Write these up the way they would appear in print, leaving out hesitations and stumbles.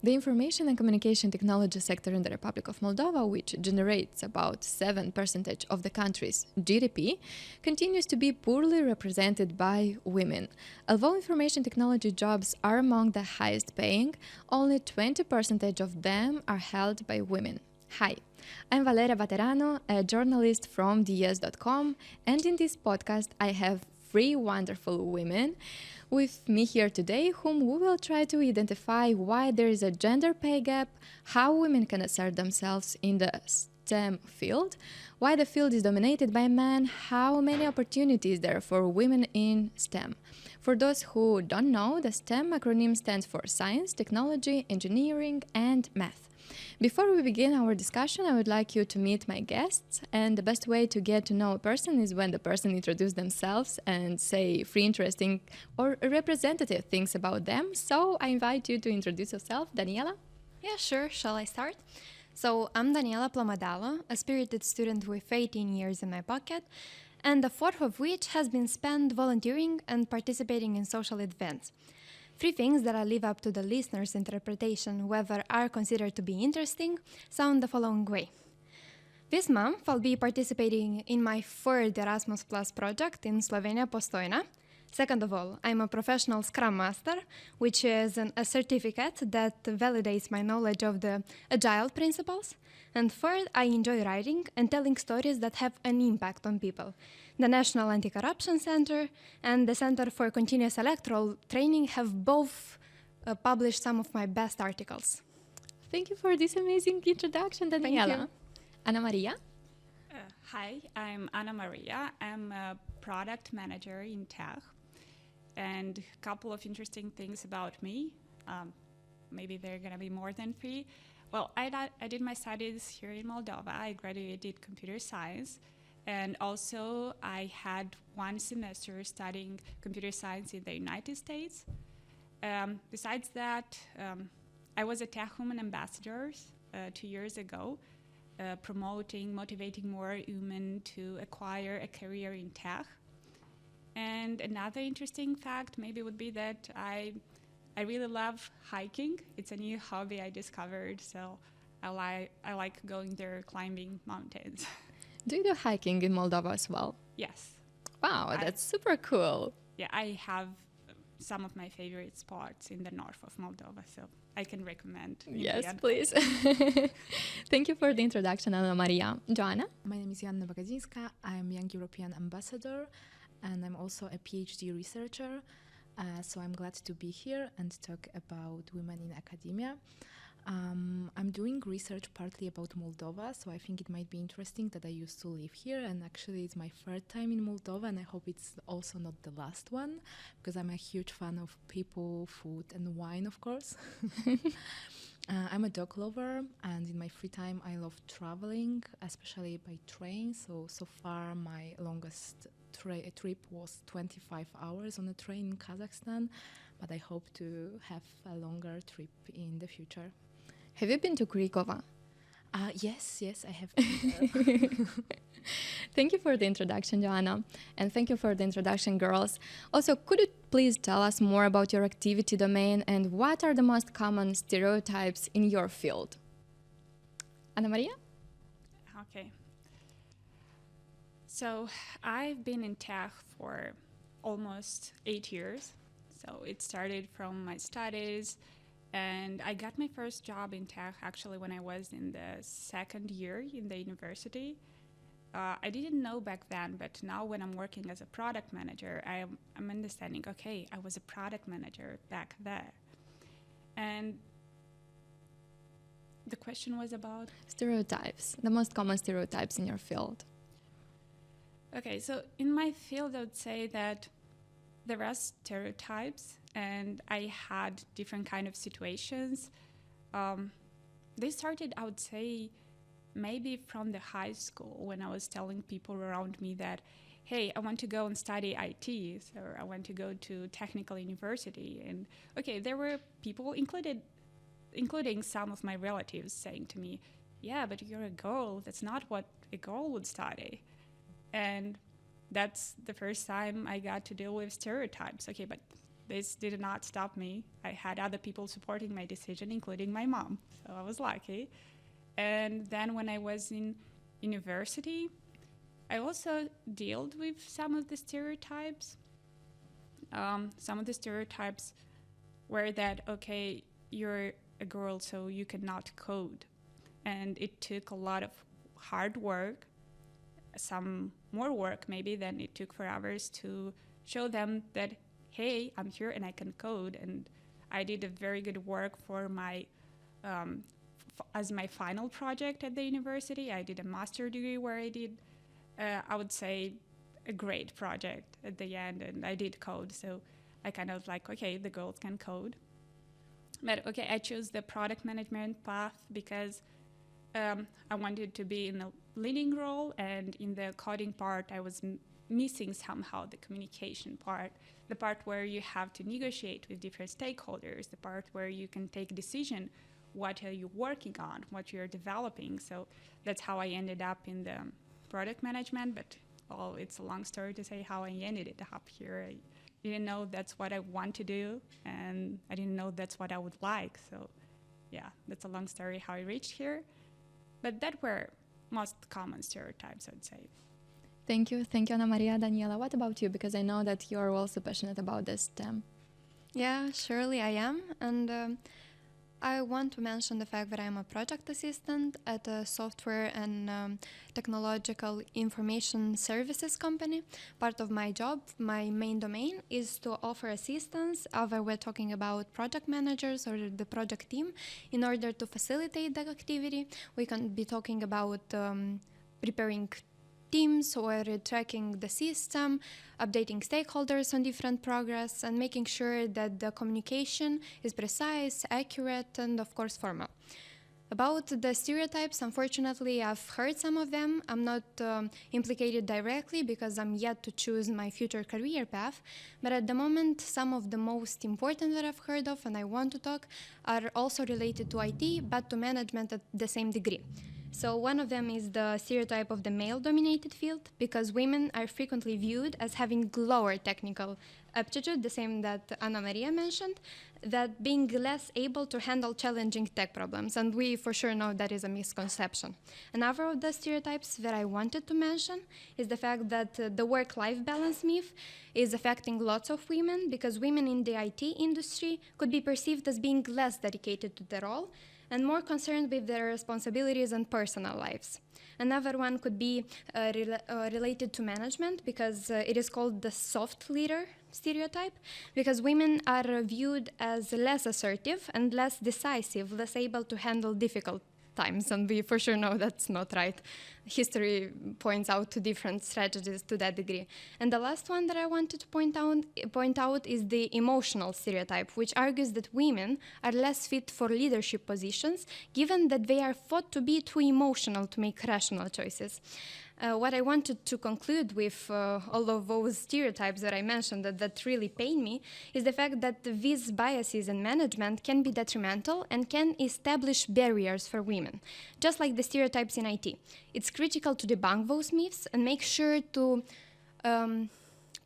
The information and communication technology sector in the Republic of Moldova, which generates about 7% of the country's GDP, continues to be poorly represented by women. Although information technology jobs are among the highest paying, only 20% of them are held by women. Hi, I'm Valeria Vaterano, a journalist from DS.com, and in this podcast I have three wonderful women with me here today, whom we will try to identify why there is a gender pay gap, how women can assert themselves in the STEM field, why the field is dominated by men, how many opportunities there are for women in STEM. For those who don't know, the STEM acronym stands for Science, Technology, Engineering, and Math. Before we begin our discussion, I would like you to meet my guests, and the best way to get to know a person is when the person introduces themselves and say three interesting or representative things about them. So I invite you to introduce yourself, Daniela. Yeah, sure. Shall I start? So I'm Daniela Plomadalo, a spirited student with 18 years in my pocket, and the fourth of which has been spent volunteering and participating in social events. Three things that I leave up to the listener's interpretation whether are considered to be interesting sound the following way. This month, I'll be participating in my third Erasmus Plus project in Slovenia Postojna. Second of all, I'm a professional Scrum Master, which is a certificate that validates my knowledge of the Agile principles. And third, I enjoy writing and telling stories that have an impact on people. The National Anti-Corruption Center and the Center for Continuous Electoral Training have both published some of my best articles. Thank you for this amazing introduction, Daniela. Thank you. Ana Maria? Hi, I'm Ana Maria. I'm a product manager in Tech. And a couple of interesting things about me. Maybe there are going to be more than three. Well, I did my studies here in Moldova. I graduated computer science. And also, I had one semester studying computer science in the United States. Besides that, I was a Tech Women Ambassador 2 years ago, motivating more women to acquire a career in tech. And another interesting fact maybe would be that I really love hiking. It's a new hobby I discovered, so I like going there, climbing mountains. Do you do hiking in Moldova as well? Yes. Wow, that's super cool. Yeah, I have some of my favorite spots in the north of Moldova, so I can recommend. Yes, please. Thank you for the introduction, Ana Maria. Joanna? My name is Joanna Bagazinska. I'm Young European Ambassador, and I'm also a PhD researcher. So I'm glad to be here and talk about women in academia. I'm doing research partly about Moldova, so I think it might be interesting that I used to live here, and actually it's my third time in Moldova, and I hope it's also not the last one, because I'm a huge fan of people, food, and wine, of course. I'm a dog lover, and in my free time I love traveling, especially by train. So far my longest trip was 25 hours on a train in Kazakhstan, but I hope to have a longer trip in the future. Have you been to Krikova? Yes, I have. Thank you for the introduction, Joanna, and thank you for the introduction, girls. Also, could you please tell us more about your activity domain and what are the most common stereotypes in your field? Ana Maria? Okay. So I've been in tech for almost 8 years. So it started from my studies, and I got my first job in tech actually when I was in the second year in the university. I didn't know back then, but now when I'm working as a product manager, I'm understanding, okay, I was a product manager back there. And the question was about? Stereotypes, the most common stereotypes in your field. Okay, so in my field, I would say that there are stereotypes, and I had different kind of situations. They started, I would say, maybe from the high school when I was telling people around me that, hey, I want to go and study IT, or I want to go to technical university. And okay, there were people, including some of my relatives, saying to me, yeah, but you're a girl. That's not what a girl would study. And that's the first time I got to deal with stereotypes. Okay, but this did not stop me. I had other people supporting my decision, including my mom. So I was lucky. And then when I was in university, I also dealt with some of the stereotypes. Some of the stereotypes were that, okay, you're a girl, so you cannot code. And it took a lot of hard work, some more work maybe than it took for others, to show them that, hey, I'm here and I can code. And I did a very good work for my as my final project at the university. I did a master degree where I did, I would say, a great project at the end, and I did code. So I kind of like, okay, the girls can code. But okay, I chose the product management path because I wanted to be in a leading role, and in the coding part, I was missing somehow the communication part, the part where you have to negotiate with different stakeholders, the part where you can take decision, what are you working on, what you're developing. So that's how I ended up in the product management, but it's a long story to say how I ended up here. I didn't know that's what I want to do, and I didn't know that's what I would like. So yeah, that's a long story how I reached here. But that were most common stereotypes, I'd say. Thank you, Ana Maria. Daniela, what about you? Because I know that you are also passionate about this STEM. Yeah, surely I am. And I want to mention the fact that I'm a project assistant at a software and technological information services company. Part of my job, my main domain, is to offer assistance, either we're talking about project managers or the project team, in order to facilitate the activity. We can be talking about preparing teams or tracking the system, updating stakeholders on different progress, and making sure that the communication is precise, accurate, and of course formal. About the stereotypes, unfortunately, I've heard some of them. I'm not implicated directly because I'm yet to choose my future career path, but at the moment, some of the most important that I've heard of and I want to talk are also related to IT, but to management at the same degree. So one of them is the stereotype of the male-dominated field, because women are frequently viewed as having lower technical aptitude, the same that Ana Maria mentioned, that being less able to handle challenging tech problems, and we for sure know that is a misconception. Another of the stereotypes that I wanted to mention is the fact that the work-life balance myth is affecting lots of women, because women in the IT industry could be perceived as being less dedicated to their role and more concerned with their responsibilities and personal lives. Another one could be related to management, because it is called the soft leader stereotype, because women are viewed as less assertive and less decisive, less able to handle difficult times, and we for sure know that's not right. History points out to different strategies to that degree. And the last one that I wanted to point out is the emotional stereotype, which argues that women are less fit for leadership positions, given that they are thought to be too emotional to make rational choices. What I wanted to conclude with all of those stereotypes that I mentioned that really pain me is the fact that these biases in management can be detrimental and can establish barriers for women, just like the stereotypes in IT. It's critical to debunk those myths and make sure to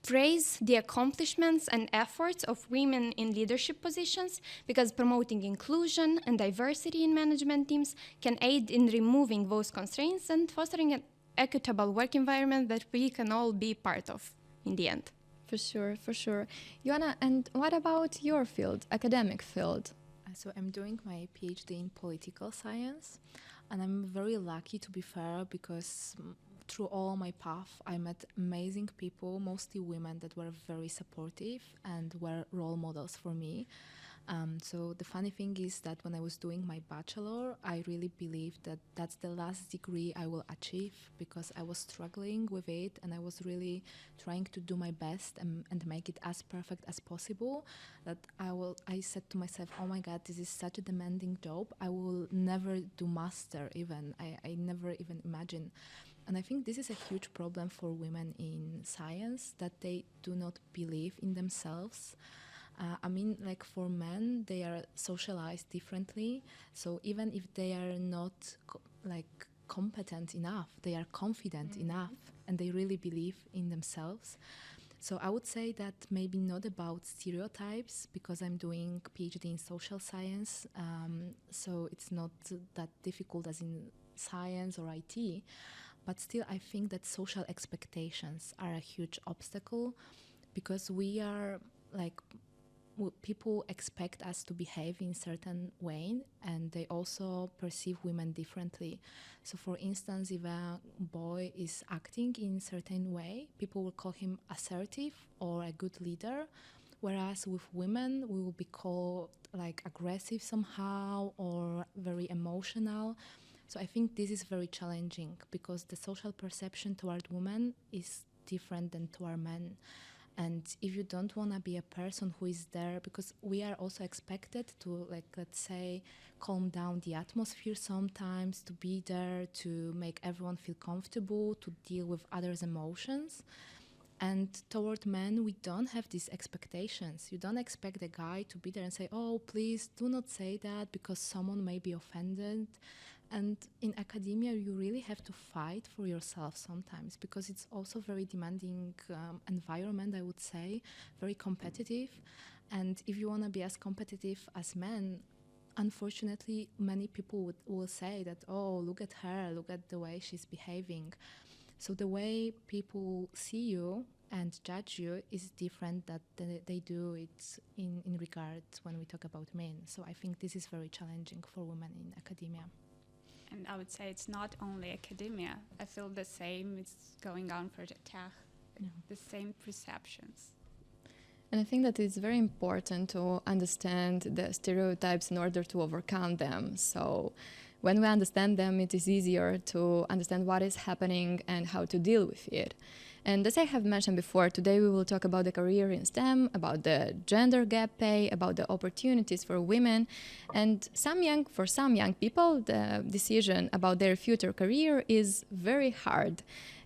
praise the accomplishments and efforts of women in leadership positions, because promoting inclusion and diversity in management teams can aid in removing those constraints and fostering an equitable work environment that we can all be part of in the end. For sure, for sure. Joanna, and what about your field, academic field? So I'm doing my PhD in political science, and I'm very lucky, to be fair, because through all my path I met amazing people, mostly women, that were very supportive and were role models for me. So the funny thing is that when I was doing my bachelor, I really believed that that's the last degree I will achieve, because I was struggling with it and I was really trying to do my best and make it as perfect as possible, that I said to myself, oh my God, this is such a demanding job. I will never do master even. I never even imagine. And I think this is a huge problem for women in science, that they do not believe in themselves. I mean, like for men, they are socialized differently. So even if they are not competent enough, they are confident enough, and they really believe in themselves. So I would say that maybe not about stereotypes because I'm doing PhD in social science. So it's not that difficult as in science or IT. But still, I think that social expectations are a huge obstacle because we are like people expect us to behave in certain way and they also perceive women differently. So for instance, if a boy is acting in certain way, people will call him assertive or a good leader, whereas with women we will be called like aggressive somehow or very emotional. So I think this is very challenging because the social perception toward women is different than toward men. And if you don't want to be a person who is there, because we are also expected to, like, let's say, calm down the atmosphere sometimes, to be there, to make everyone feel comfortable, to deal with others' emotions. And toward men, we don't have these expectations. You don't expect a guy to be there and say, oh, please do not say that because someone may be offended. And in academia, you really have to fight for yourself sometimes because it's also very demanding environment, I would say, very competitive. And if you want to be as competitive as men, unfortunately, many people will say that, oh, look at her, look at the way she's behaving. So the way people see you and judge you is different that they do it in regards when we talk about men. So I think this is very challenging for women in academia. And I would say it's not only academia. I feel the same. It's going on for the tech. Yeah. The same perceptions. And I think that it's very important to understand the stereotypes in order to overcome them. So when we understand them, it is easier to understand what is happening and how to deal with it. And as I have mentioned before, today we will talk about the career in STEM, about the gender gap pay, about the opportunities for women. And for some young people, the decision about their future career is very hard.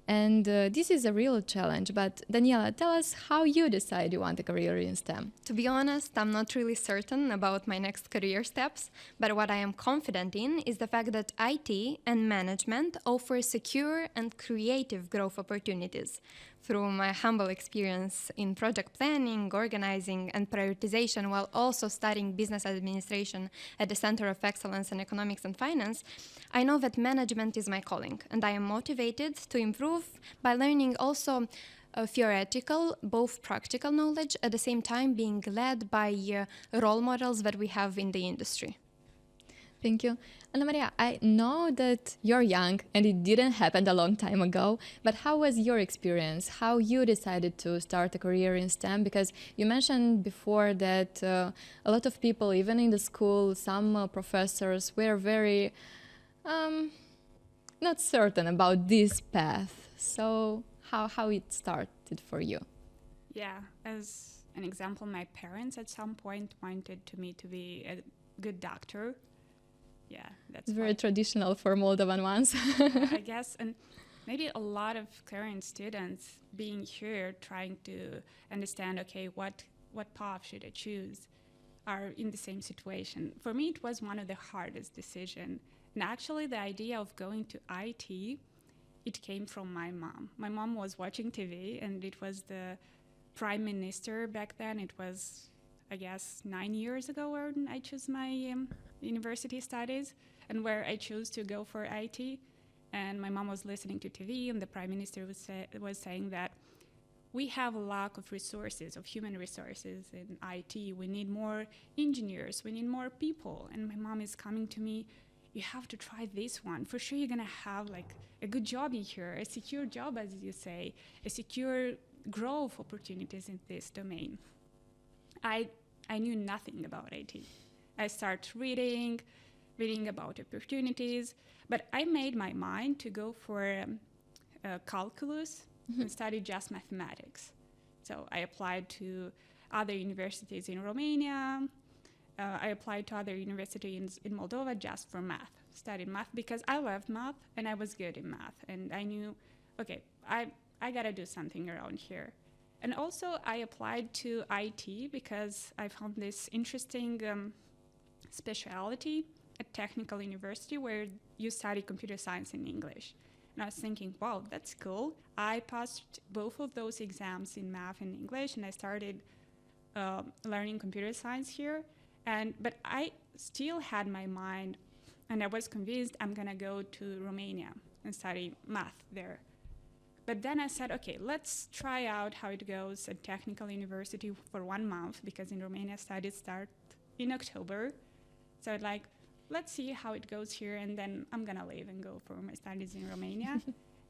And this is a real challenge. But Daniela, tell us how you decide you want a career in STEM. To be honest, I'm not really certain about my next career steps, but what I am confident in is the fact that IT and management offer secure and creative growth opportunities. Through my humble experience in project planning, organizing, and prioritization, while also studying business administration at the Center of Excellence in Economics and Finance, I know that management is my calling, and I am motivated to improve by learning also theoretical, both practical knowledge, at the same time being led by role models that we have in the industry. Thank you. Anna Maria, I know that you're young and it didn't happen a long time ago, but how was your experience? How you decided to start a career in STEM? Because you mentioned before that a lot of people, even in the school, some professors were very not certain about this path. So how it started for you? Yeah, as an example, my parents at some point wanted me to be a good doctor. Yeah, that's very traditional for Moldovan ones. I guess, and maybe a lot of current students being here trying to understand, okay, what path should I choose, are in the same situation. For me, it was one of the hardest decisions. And actually, the idea of going to IT, it came from my mom. My mom was watching TV, and it was the prime minister back then. It was, I guess, 9 years ago when I chose my university studies and where I chose to go for IT. And my mom was listening to TV, and the prime minister was saying that we have a lack of resources, of human resources in IT. We need more engineers. We need more people. And my mom is coming to me, you have to try this one. For sure, you're going to have like a good job in here, a secure job, as you say, a secure growth opportunities in this domain. I knew nothing about IT. I started reading about opportunities, but I made my mind to go for calculus and study just mathematics. So I applied to other universities in Romania. I applied to other universities in Moldova just for math, studied math because I loved math and I was good in math. And I knew, okay, I got to do something around here. And also I applied to IT because I found this interesting specialty at Technical University where you study computer science in English. And I was thinking, wow, that's cool. I passed both of those exams in math and English, and I started learning computer science here. But I still had my mind, and I was convinced I'm going to go to Romania and study math there. But then I said, okay, let's try out how it goes at technical university for 1 month, because in Romania studies start in October. So I'd like, let's see how it goes here, and then I'm gonna leave and go for my studies in Romania.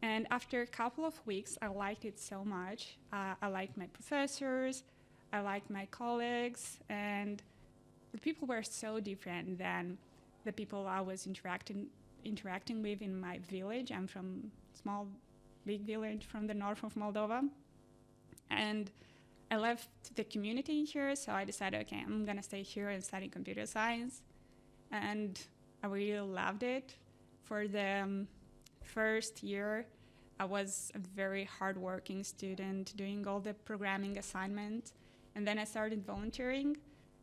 And after a couple of weeks, I liked it so much. I liked my professors, I liked my colleagues, and the people were so different than the people I was interacting with in my village. I'm from small, big village from the north of Moldova. And I left the community here, so I decided, okay, I'm gonna stay here and study computer science. And I really loved it. For the first year, I was a very hardworking student doing all the programming assignments. And then I started volunteering.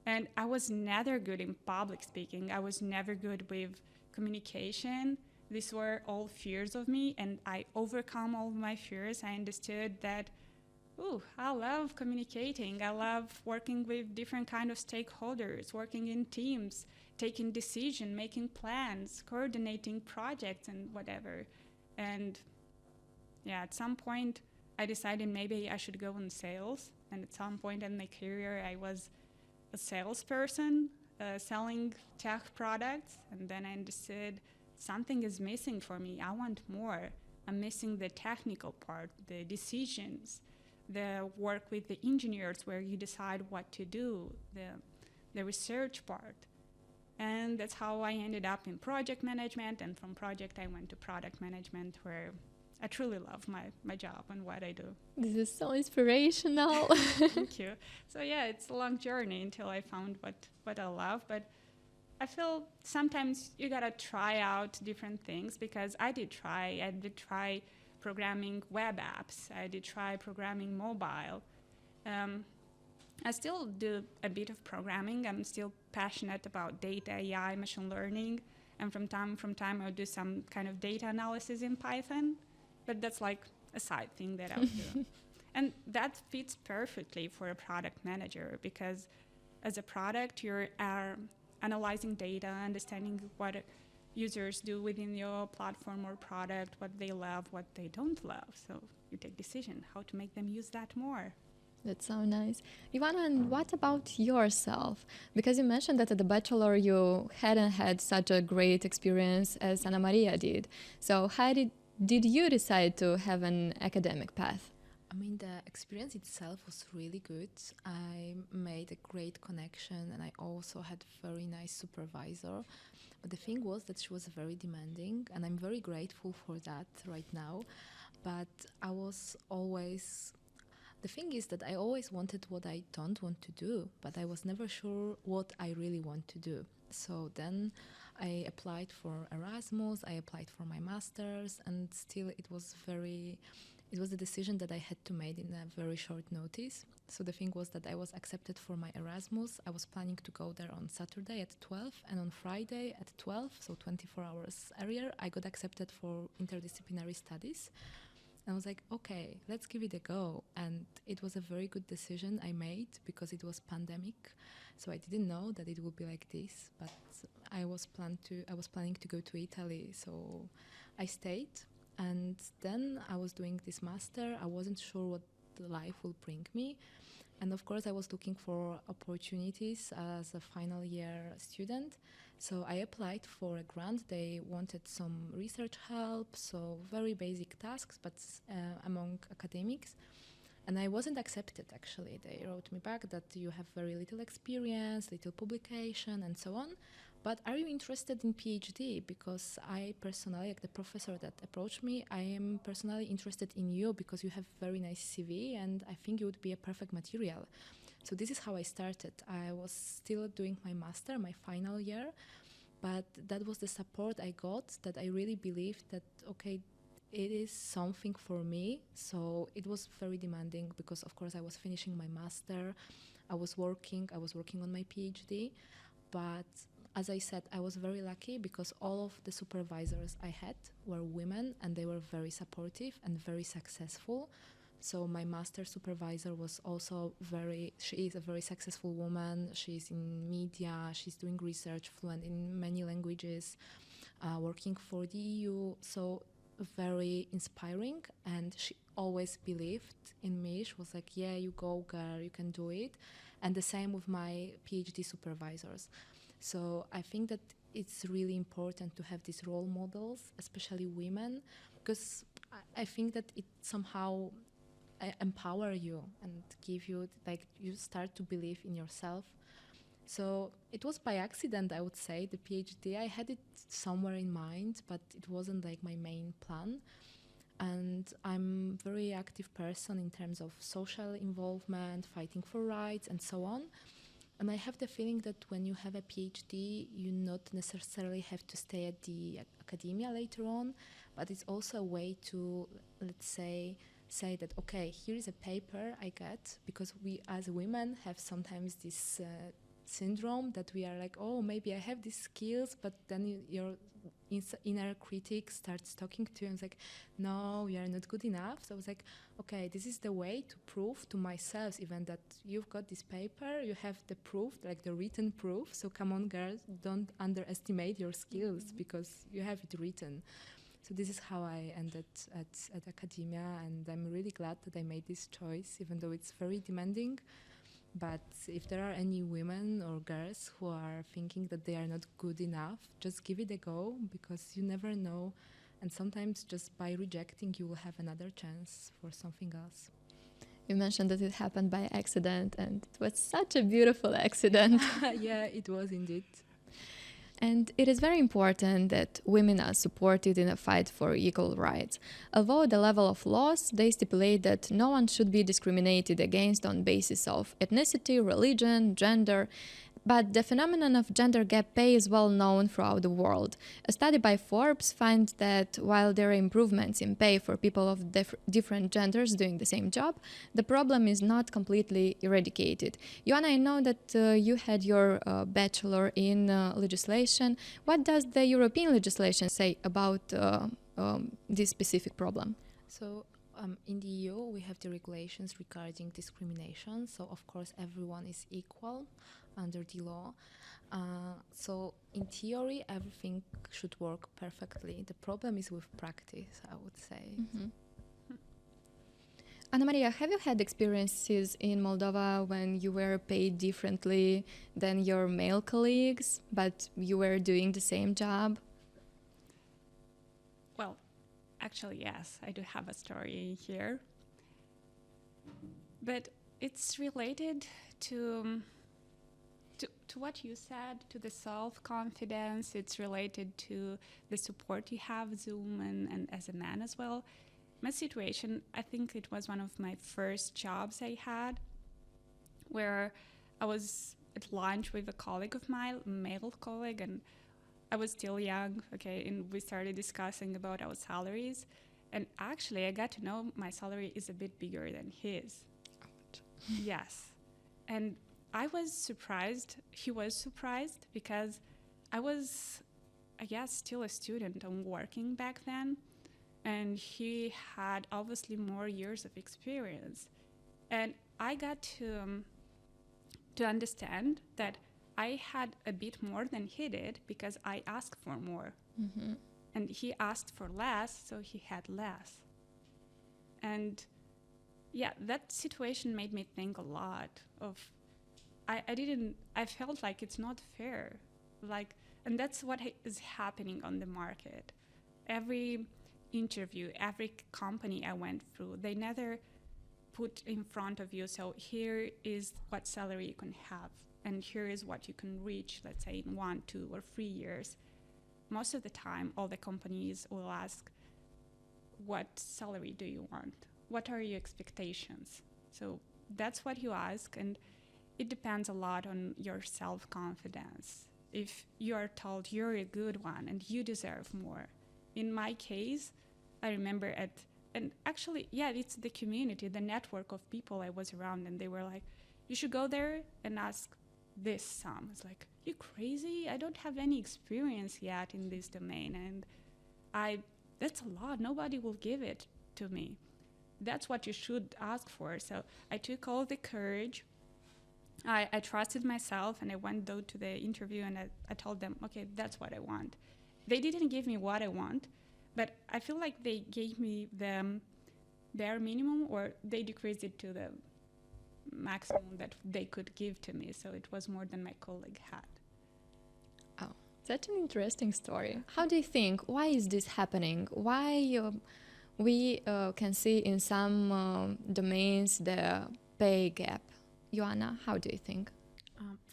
And I was never good in public speaking. I was never good with communication. These were all fears of me, and I overcome all my fears. I understood that, I love communicating. I love working with different kind of stakeholders, working in teams, taking decisions, making plans, coordinating projects and whatever. And yeah, at some point I decided maybe I should go in sales. And at some point in my career, I was a salesperson selling tech products. And then I understood something is missing for me. I want more. I'm missing the technical part, the decisions, the work with the engineers where you decide what to do, the research part. And that's how I ended up in project management. And from project, I went to product management, where I truly love my job and what I do. This is so inspirational. Thank you. So yeah, it's a long journey until I found what I love. But I feel sometimes you gotta try out different things, because I did try programming web apps. I did try programming mobile. I still do a bit of programming. I'm still passionate about data, AI, machine learning. And from time I'll do some kind of data analysis in Python. But that's like a side thing that I'll do. And that fits perfectly for a product manager, because as a product, you're analyzing data, understanding what users do within your platform or product, what they love, what they don't love. So you take decision how to make them use that more. That's so nice. Ivana, and what about yourself? Because you mentioned that at the Bachelor you hadn't had such a great experience as Ana Maria did. So how did you decide to have an academic path? I mean, the experience itself was really good. I made a great connection, and I also had very nice supervisor. But the thing was that she was very demanding, and I'm very grateful for that right now. But I was always... The thing is that I always wanted what I don't want to do, but I was never sure what I really want to do. So then I applied for Erasmus, I applied for my master's, and still it was a decision that I had to make in a very short notice. So the thing was that I was accepted for my Erasmus. I was planning to go there on Saturday at 12, and on Friday at 12, so 24 hours earlier, I got accepted for interdisciplinary studies. And I was like, okay, let's give it a go. And it was a very good decision I made, because it was pandemic. So I didn't know that it would be like this, but I was planning to go to Italy. So I stayed. And then I was doing this master. I wasn't sure what life will bring me. And of course, I was looking for opportunities as a final year student. So I applied for a grant. They wanted some research help, so very basic tasks, but among academics. And I wasn't accepted, actually. They wrote me back that you have very little experience, little publication, and so on. But are you interested in PhD? Because I personally, like the professor that approached me, I am personally interested in you because you have very nice CV, and I think you would be a perfect material. So this is how I started. I was still doing my master, my final year, but that was the support I got, that I really believed that, okay, it is something for me. So it was very demanding because, of course, I was finishing my master. I was working on my PhD, but as I said, I was very lucky because all of the supervisors I had were women and they were very supportive and very successful. So my master supervisor was also she is a very successful woman. She's in media, she's doing research, fluent in many languages, working for the EU. So very inspiring, and she always believed in me. She was like, yeah, you go girl, you can do it. And the same with my PhD supervisors. So I think that it's really important to have these role models, especially women, because I think that it somehow empower you and give you, like, you start to believe in yourself. So it was by accident, I would say, the PhD. I had it somewhere in mind, but it wasn't like my main plan. And I'm a very active person in terms of social involvement, fighting for rights, and so on. And I have the feeling that when you have a PhD, you not necessarily have to stay at the academia later on, but it's also a way to, let's say that, okay, here is a paper I get, because we as women have sometimes this syndrome that we are like, oh, maybe I have these skills, but then your inner critic starts talking to you and it's like, no, you are not good enough. So I was like, okay, this is the way to prove to myself even that you've got this paper, you have the proof, like the written proof. So come on, girls, don't underestimate your skills because you have it written. So this is how I ended at academia, and I'm really glad that I made this choice, even though it's very demanding. But if there are any women or girls who are thinking that they are not good enough, just give it a go, because you never know. And sometimes just by rejecting, you will have another chance for something else. You mentioned that it happened by accident, and it was such a beautiful accident. Yeah, it was indeed. And it is very important that women are supported in a fight for equal rights. Although at the level of laws, they stipulate that no one should be discriminated against on basis of ethnicity, religion, gender, but the phenomenon of gender gap pay is well known throughout the world. A study by Forbes finds that while there are improvements in pay for people of different genders doing the same job, the problem is not completely eradicated. Ioana, I know that you had your bachelor in legislation. What does the European legislation say about this specific problem? So in the EU, we have the regulations regarding discrimination. So of course, everyone is equal under the law. So in theory, everything should work perfectly. The problem is with practice, I would say. Mm-hmm. Anna Maria, have you had experiences in Moldova when you were paid differently than your male colleagues, but you were doing the same job? Well, actually, yes, I do have a story here. But it's related to what you said, to the self-confidence. It's related to the support you have as a woman and as a man as well. My situation, I think it was one of my first jobs I had, where I was at lunch with a colleague of mine, a male colleague, and I was still young, okay, and we started discussing about our salaries. And actually, I got to know my salary is a bit bigger than his. Yes. And I was surprised. He was surprised because I was, I guess, still a student and working back then. And he had obviously more years of experience. And I got to understand that I had a bit more than he did because I asked for more. Mm-hmm. And he asked for less, so he had less. And yeah, that situation made me think a lot of, I felt like it's not fair. Like, and that's what is happening on the market. Every interview, every company I went through, they never put in front of you, so here is what salary you can have, and here is what you can reach, let's say in 1, 2, or 3 years. Most of the time, all the companies will ask, what salary do you want? What are your expectations? So that's what you ask, and it depends a lot on your self-confidence. If you are told you're a good one and you deserve more. In my case, I remember and actually, yeah, it's the community, the network of people I was around, and they were like, you should go there and ask this sum. It's like, you crazy? I don't have any experience yet in this domain, and that's a lot. Nobody will give it to me. That's what you should ask for. So I took all the courage. I trusted myself, and I went though to the interview, and I told them, okay, that's what I want. They didn't give me what I want, but I feel like they gave me the bare minimum, or they decreased it to the maximum that they could give to me. So it was more than my colleague had. Oh, such an interesting story. How do you think? Why is this happening? Why we can see in some domains the pay gap? Joanna, how do you think?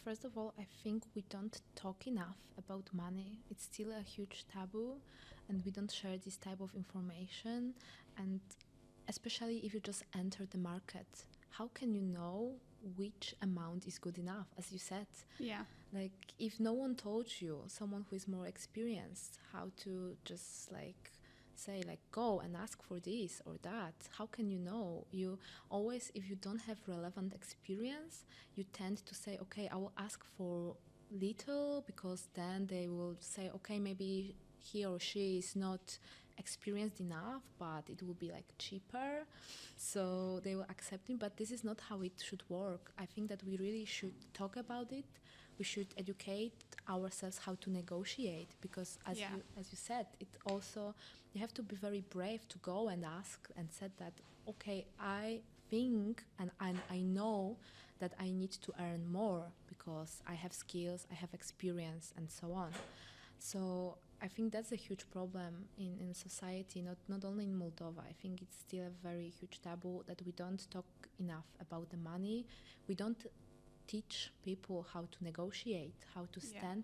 First of all, I think we don't talk enough about money. It's still a huge taboo, and we don't share this type of information. And especially if you just enter the market, how can you know which amount is good enough? As you said, Yeah. like if no one told you, someone who is more experienced, how to just like say like go and ask for this or that, how can you know? You always, if you don't have relevant experience, you tend to say, okay, I will ask for little, because then they will say, okay, maybe he or she is not experienced enough, but it will be like cheaper, so they will accept it. But this is not how it should work. I think that we really should talk about it. We should educate ourselves how to negotiate, because as you said, it also, you have to be very brave to go and ask and said that, okay, I think and I know that I need to earn more because I have skills, I have experience, and so on. So I think that's a huge problem in society, not only in Moldova. I think it's still a very huge taboo that we don't talk enough about the money. We don't teach people how to negotiate, how to stand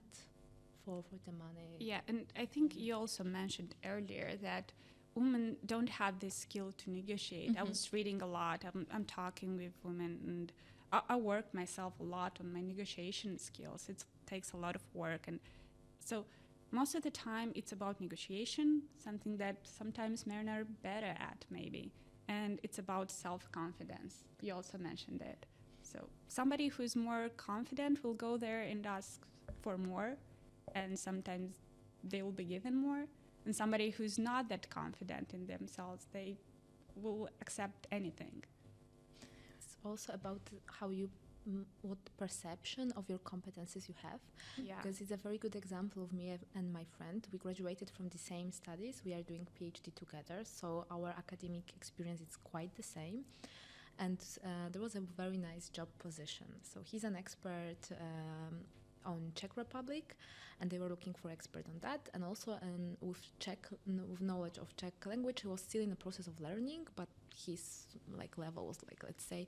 for the money. Yeah, and I think you also mentioned earlier that women don't have this skill to negotiate. I was reading a lot. I'm talking with women, and I work myself a lot on my negotiation skills. It takes a lot of work, and so most of the time it's about negotiation, something that sometimes men are better at maybe, and it's about self-confidence. You also mentioned it. So somebody who's more confident will go there and ask for more, and sometimes they will be given more. And somebody who's not that confident in themselves, they will accept anything. It's also about how you, what perception of your competences you have. Yeah. Because it's a very good example of me and my friend. We graduated from the same studies. We are doing PhD together, so our academic experience is quite the same. And there was a very nice job position. So he's an expert on Czech Republic, and they were looking for expert on that, and also with knowledge of Czech language. He was still in the process of learning, but his like level was like, let's say,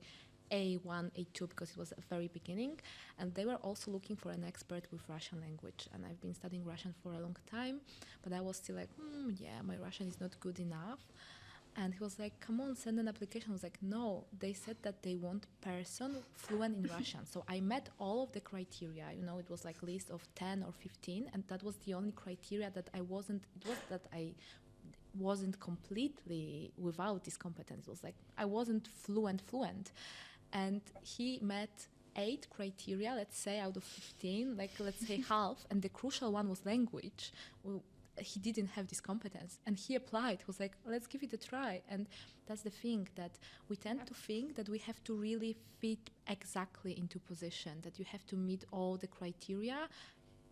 A1, A2, because it was at the very beginning. And they were also looking for an expert with Russian language, and I've been studying Russian for a long time, but I was still like, yeah, my Russian is not good enough. And he was like, come on, send an application. I was like, no, they said that they want person fluent in Russian. So I met all of the criteria, it was like list of 10 or 15. And that was the only criteria that I wasn't completely without this competence. It was like, I wasn't fluent. And he met 8 criteria, let's say, out of 15, like let's say half. And the crucial one was language. He didn't have this competence, and he applied. He was like, let's give it a try. And that's the thing, that we tend to think that we have to really fit exactly into position, that you have to meet all the criteria.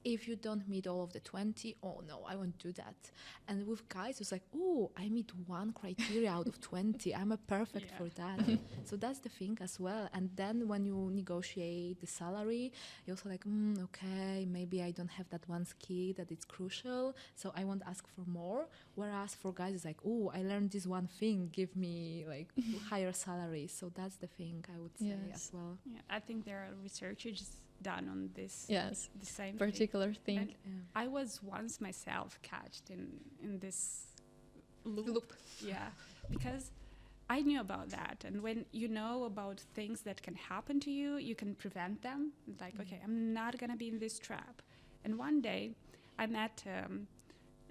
If you don't meet all of the 20, oh no, I won't do that. And with guys, it's like, oh, I meet 1 criteria out of 20. I'm a perfect for that. So that's the thing as well. And then when you negotiate the salary, you're also like, okay, maybe I don't have that one skill that is crucial, so I won't ask for more. Whereas for guys, it's like, oh, I learned this one thing, give me like higher salary. So that's the thing I would say as well. Yeah, I think there are researches done on this. Yes, the same particular thing. I was once myself catched in this loop. Yeah, because I knew about that, and when you know about things that can happen to you, you can prevent them. Like, okay, I'm not gonna be in this trap. And one day I met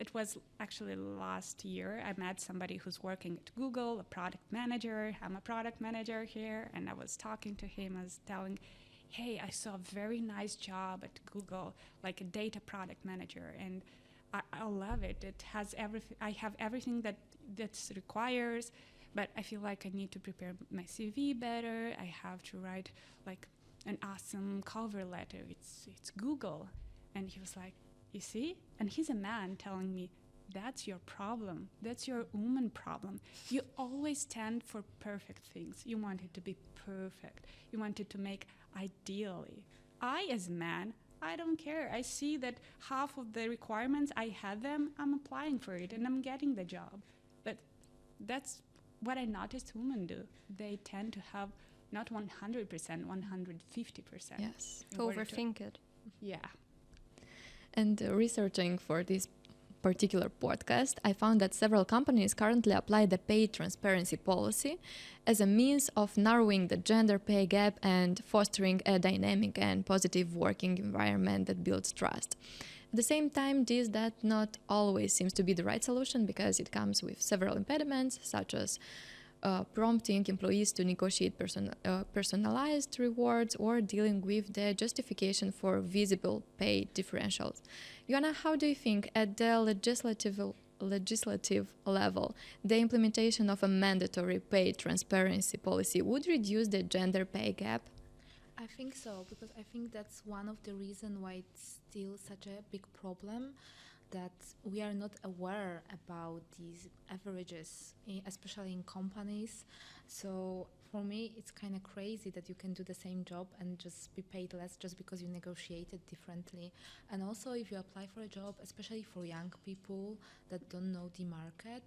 it was actually last year, I met somebody who's working at Google, a product manager. I'm a product manager here, and I was talking to him. I was telling, hey, I saw a very nice job at Google, like a data product manager, and I love it. It has everything. I have everything that's requires, but I feel like I need to prepare my CV better. I have to write like an awesome cover letter. It's Google. And he was like, you see? And he's a man telling me, that's your problem. That's your woman problem. You always stand for perfect things. You want it to be perfect. You want it to make ideally. I, as a man, I don't care. I see that half of the requirements, I had them, I'm applying for it, and I'm getting the job. But that's what I noticed women do. They tend to have not 100%, 150%. Yes. Overthink it. Yeah. And researching for this particular podcast, I found that several companies currently apply the pay transparency policy as a means of narrowing the gender pay gap and fostering a dynamic and positive working environment that builds trust. At the same time, this that not always seems to be the right solution because it comes with several impediments, such as prompting employees to negotiate personalized rewards or dealing with the justification for visible pay differentials. Joanna, how do you think at the legislative level, the implementation of a mandatory pay transparency policy would reduce the gender pay gap? I think so, because I think that's one of the reasons why it's still such a big problem, that we are not aware about these averages, especially in companies. So for me, it's kind of crazy that you can do the same job and just be paid less just because you negotiated differently. And also, if you apply for a job, especially for young people that don't know the market,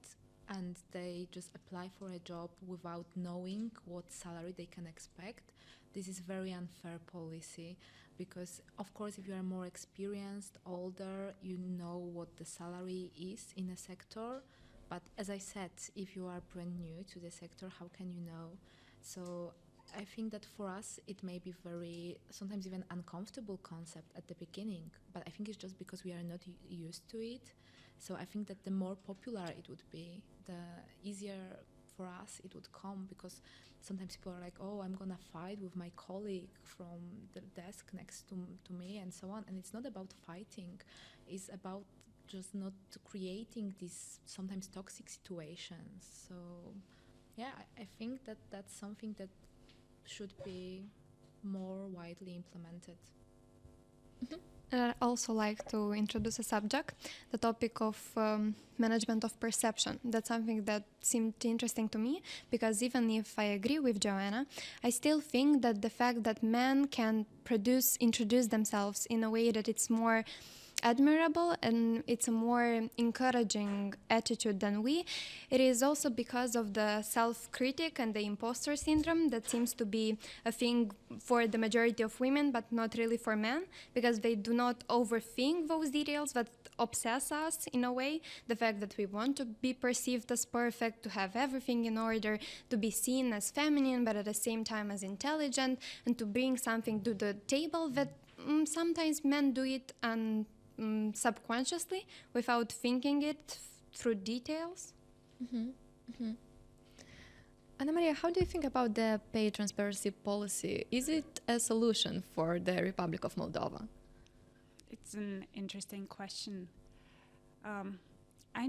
and they just apply for a job without knowing what salary they can expect, this is very unfair policy. Because of course, if you are more experienced, older, you know what the salary is in a sector. But as I said, if you are brand new to the sector, how can you know? So I think that for us, it may be very, sometimes even uncomfortable concept at the beginning. But I think it's just because we are not used to it. So I think that the more popular it would be, the easier for us it would come, because sometimes people are like, oh, I'm gonna fight with my colleague from the desk next to me and so on. And it's not about fighting, it's about just not creating these sometimes toxic situations. So yeah, I think that that's something that should be more widely implemented. I'd also like to introduce a subject, the topic of management of perception. That's something that seemed interesting to me, because even if I agree with Joanna, I still think that the fact that men can introduce themselves in a way that it's more admirable and it's a more encouraging attitude than it is also because of the self-critic and the imposter syndrome that seems to be a thing for the majority of women, but not really for men, because they do not overthink those details that obsess us in a way. The fact that we want to be perceived as perfect, to have everything in order, to be seen as feminine, but at the same time as intelligent, and to bring something to the table that sometimes men do it and subconsciously without thinking it through details. Anna Maria, how do you think about the pay transparency policy? Is it a solution for the Republic of Moldova? It's an interesting question. I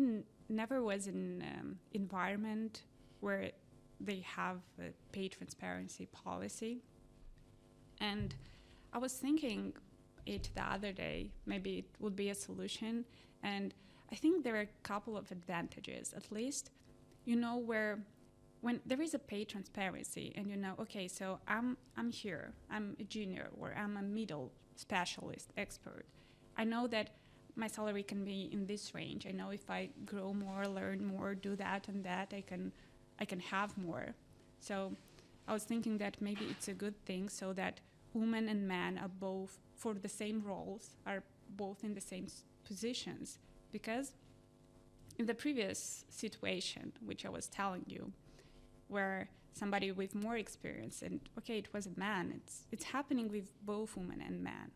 never was in an environment where they have a pay transparency policy. And I was thinking it the other day, maybe it would be a solution. And I think there are a couple of advantages, at least, when there is a pay transparency and okay, so I'm here, I'm a junior, or I'm a middle specialist expert. I know that my salary can be in this range. I know if I grow more, learn more, do that and that, I can have more. So I was thinking that maybe it's a good thing, so that women and men are both for the same roles, are both in the same positions. Because in the previous situation, which I was telling you, where somebody with more experience, and okay, it was a man, it's happening with both women and men.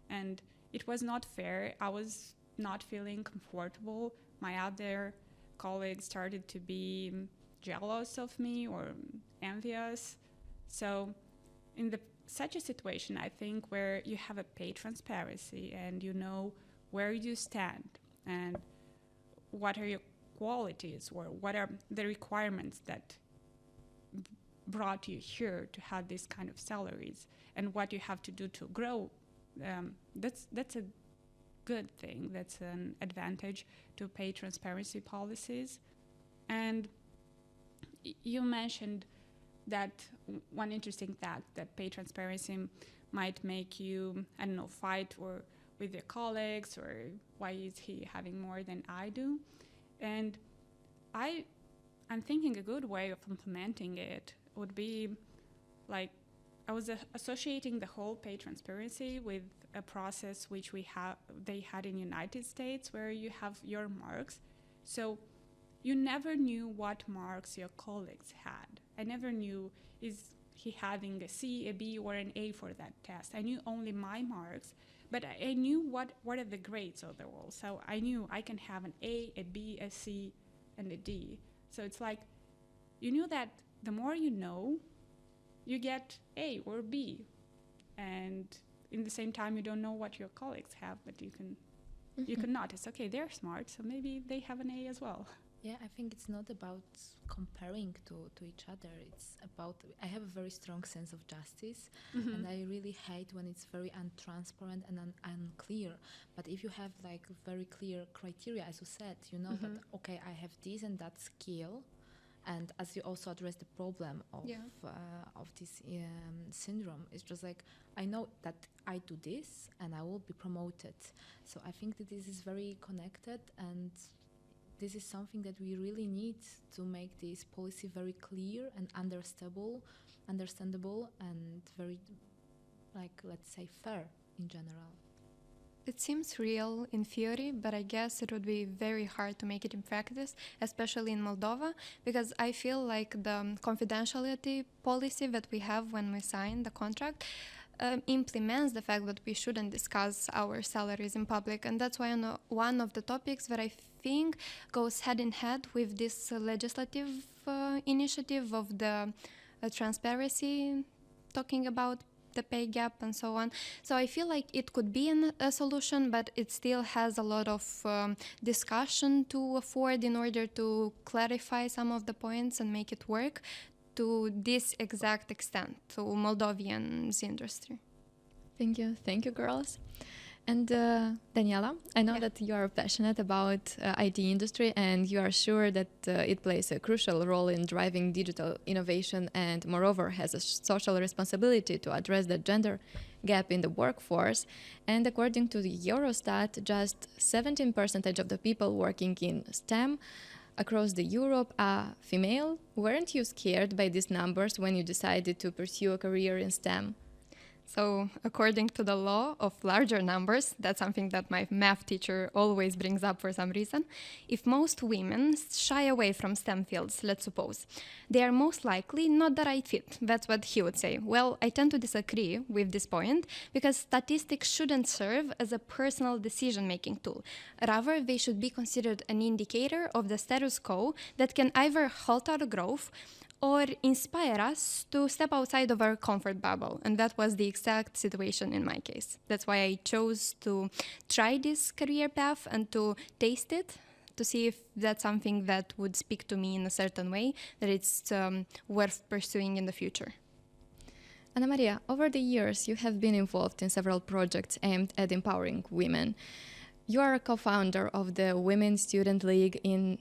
And it was not fair. I was not feeling comfortable. My other colleagues started to be jealous of me or envious. So such a situation, I think, where you have a pay transparency and you know where you stand and what are your qualities or what are the requirements that brought you here to have these kind of salaries and what you have to do to grow. That's a good thing. That's an advantage to pay transparency policies. And you mentioned that one interesting fact that pay transparency might make you, I don't know, fight or with your colleagues or why is he having more than I do. And I'm thinking a good way of implementing it would be like I was associating the whole pay transparency with a process which they had in United States where you have your marks. So you never knew what marks your colleagues had. I never knew is he having a C, a B, or an A for that test. I knew only my marks, but I knew what are the grades overall. So I knew I can have an A, a B, a C, and a D. So it's like you knew that the more you know, you get A or B. And in the same time, you don't know what your colleagues have, but you can notice, okay, they're smart, so maybe they have an A as well. Yeah, I think it's not about comparing to each other. It's about, I have a very strong sense of justice, and I really hate when it's very untransparent and unclear. But if you have like very clear criteria, as you said, you know that, okay, I have this and that skill, and as you also address the problem of this syndrome, it's just like, I know that I do this and I will be promoted. So I think that this is very connected, and this is something that we really need to make this policy very clear and understandable and very, like, let's say, fair in general. It seems real in theory, but I guess it would be very hard to make it in practice, especially in Moldova, because I feel like the confidentiality policy that we have when we sign the contract implements the fact that we shouldn't discuss our salaries in public. And that's why one of the topics that I think goes head in head with this legislative initiative of the transparency, talking about the pay gap and so on. So I feel like it could be a solution, but it still has a lot of discussion to afford in order to clarify some of the points and make it work to this exact extent, to Moldovan's industry. Thank you, girls. And Daniela, I know that you are passionate about IT industry, and you are sure that it plays a crucial role in driving digital innovation, and moreover has a social responsibility to address the gender gap in the workforce. And according to the Eurostat, just 17% of the people working in STEM across the Europe are female. Weren't you scared by these numbers when you decided to pursue a career in STEM? So according to the law of larger numbers, that's something that my math teacher always brings up for some reason, if most women shy away from STEM fields, let's suppose, they are most likely not the right fit. That's what he would say. Well, I tend to disagree with this point because statistics shouldn't serve as a personal decision-making tool. Rather, they should be considered an indicator of the status quo that can either halt our growth or inspire us to step outside of our comfort bubble. And that was the exact situation in my case. That's why I chose to try this career path and to taste it, to see if that's something that would speak to me in a certain way, that it's worth pursuing in the future. Anna Maria, over the years, you have been involved in several projects aimed at empowering women. You are a co-founder of the Women's Student League and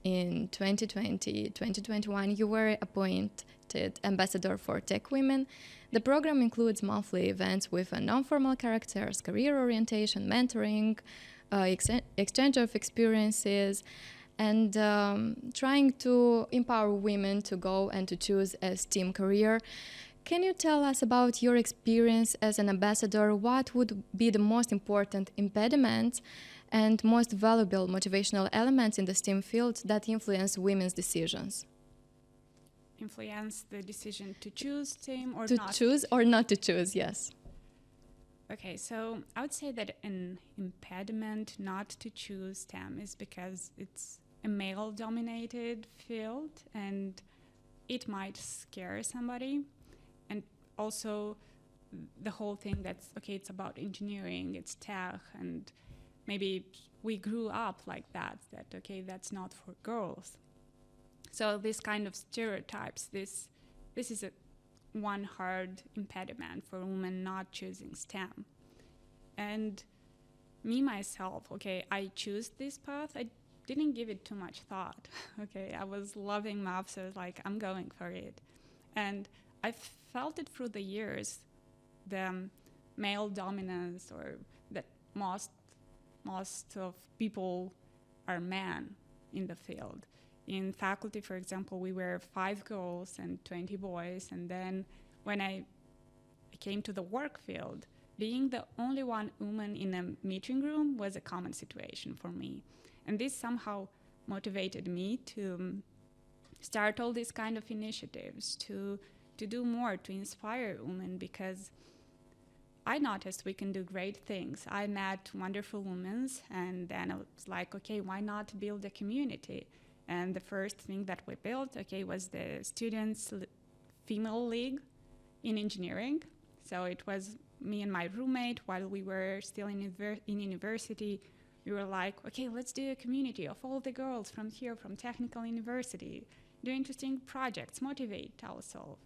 in 2020-2021, you were appointed ambassador for Tech Women. The program includes monthly events with non-formal characters, career orientation, mentoring, exchange of experiences, and trying to empower women to go and to choose a STEM career. Can you tell us about your experience as an ambassador? What would be the most important impediments and most valuable motivational elements in the STEM field that influence women's decisions? Influence the decision to choose STEM or to not? To choose or not to choose, yes. Okay, so I would say that an impediment not to choose STEM is because it's a male-dominated field and it might scare somebody. And also the whole thing that's, okay, it's about engineering, it's tech, and maybe we grew up like that, okay, that's not for girls. So this kind of stereotypes, this is one hard impediment for women not choosing STEM. And me, myself, okay, I choose this path. I didn't give it too much thought, okay? I was loving math, so I was like, I'm going for it. And I felt it through the years, the male dominance, or that most of people are men in the field. In faculty, for example, we were 5 girls and 20 boys, and then when I came to the work field, being the only one woman in a meeting room was a common situation for me. And this somehow motivated me to start all these kind of initiatives, to do more, to inspire women, because I noticed we can do great things. I met wonderful women, and then I was like, okay, why not build a community? And the first thing that we built, okay, was the Students' Female League in Engineering. So it was me and my roommate while we were still in university. We were like, okay, let's do a community of all the girls from here, from Technical University, do interesting projects, motivate ourselves,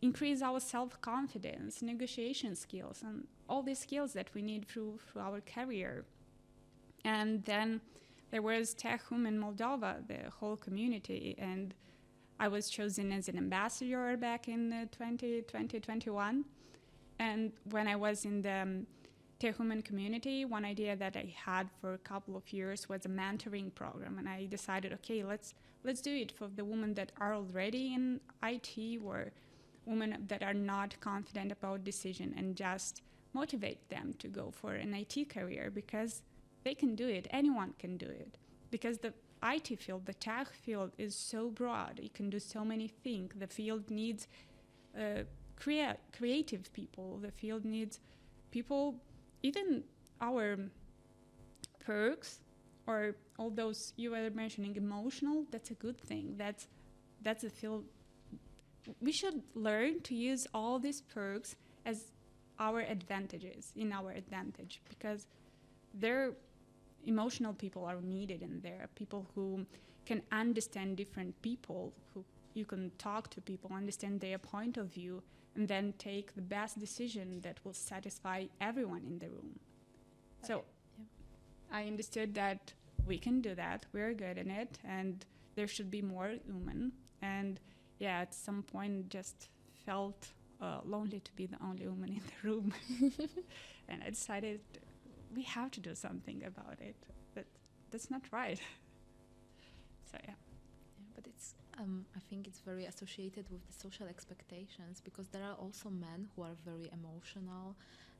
increase our self-confidence, negotiation skills, and all these skills that we need through our career. And then there was Tech Women Moldova, the whole community, and I was chosen as an ambassador back in 2021. And when I was in the Tech Women community, one idea that I had for a couple of years was a mentoring program, and I decided, okay, let's do it for the women that are already in IT, or women that are not confident about decision, and just motivate them to go for an IT career, because they can do it. Anyone can do it, because the IT field, the tech field, is so broad. You can do so many things. The field needs creative people. The field needs people, even our perks, or all those you were mentioning, emotional, that's a good thing. That's a field. We should learn to use all these perks as our advantages, in our advantage, because they're emotional people are needed in there, people who can understand different people, who you can talk to people, understand their point of view, and then take the best decision that will satisfy everyone in the room. Okay. So I understood that we can do that, we're good in it, and there should be more women. And yeah, at some point just felt lonely to be the only woman in the room. And I decided we have to do something about it. That's not right. So yeah. But it's I think it's very associated with the social expectations, because there are also men who are very emotional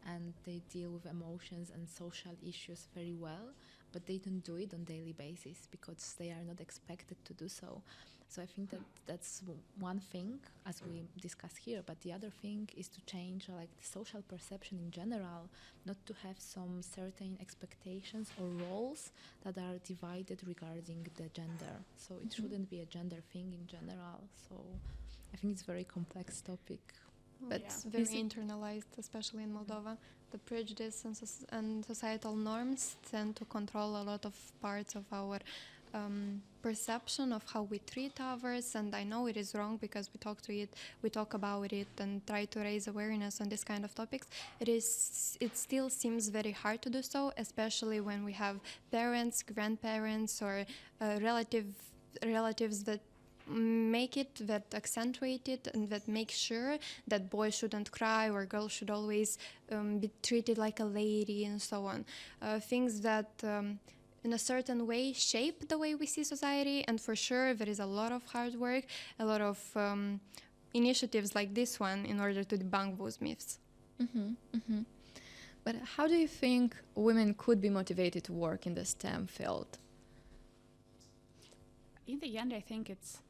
and they deal with emotions and social issues very well, but they don't do it on daily basis because they are not expected to do so. So I think that that's one thing, as we discuss here, but the other thing is to change like the social perception in general, not to have some certain expectations or roles that are divided regarding the gender. So it shouldn't be a gender thing in general. So I think it's a very complex topic. But very internalized, especially in Moldova. The prejudice and societal norms tend to control a lot of parts of our perception of how we treat others, and I know it is wrong because we talk about it and try to raise awareness on this kind of topics. It still seems very hard to do so, especially when we have parents, grandparents, or relatives that make it, that accentuate it, and that make sure that boys shouldn't cry or girls should always be treated like a lady and so on. Things that in a certain way shape the way we see society, and for sure there is a lot of hard work, a lot of initiatives like this one in order to debunk those myths. Mm-hmm, mm-hmm. But how do you think women could be motivated to work in the STEM field? In the end, I think it's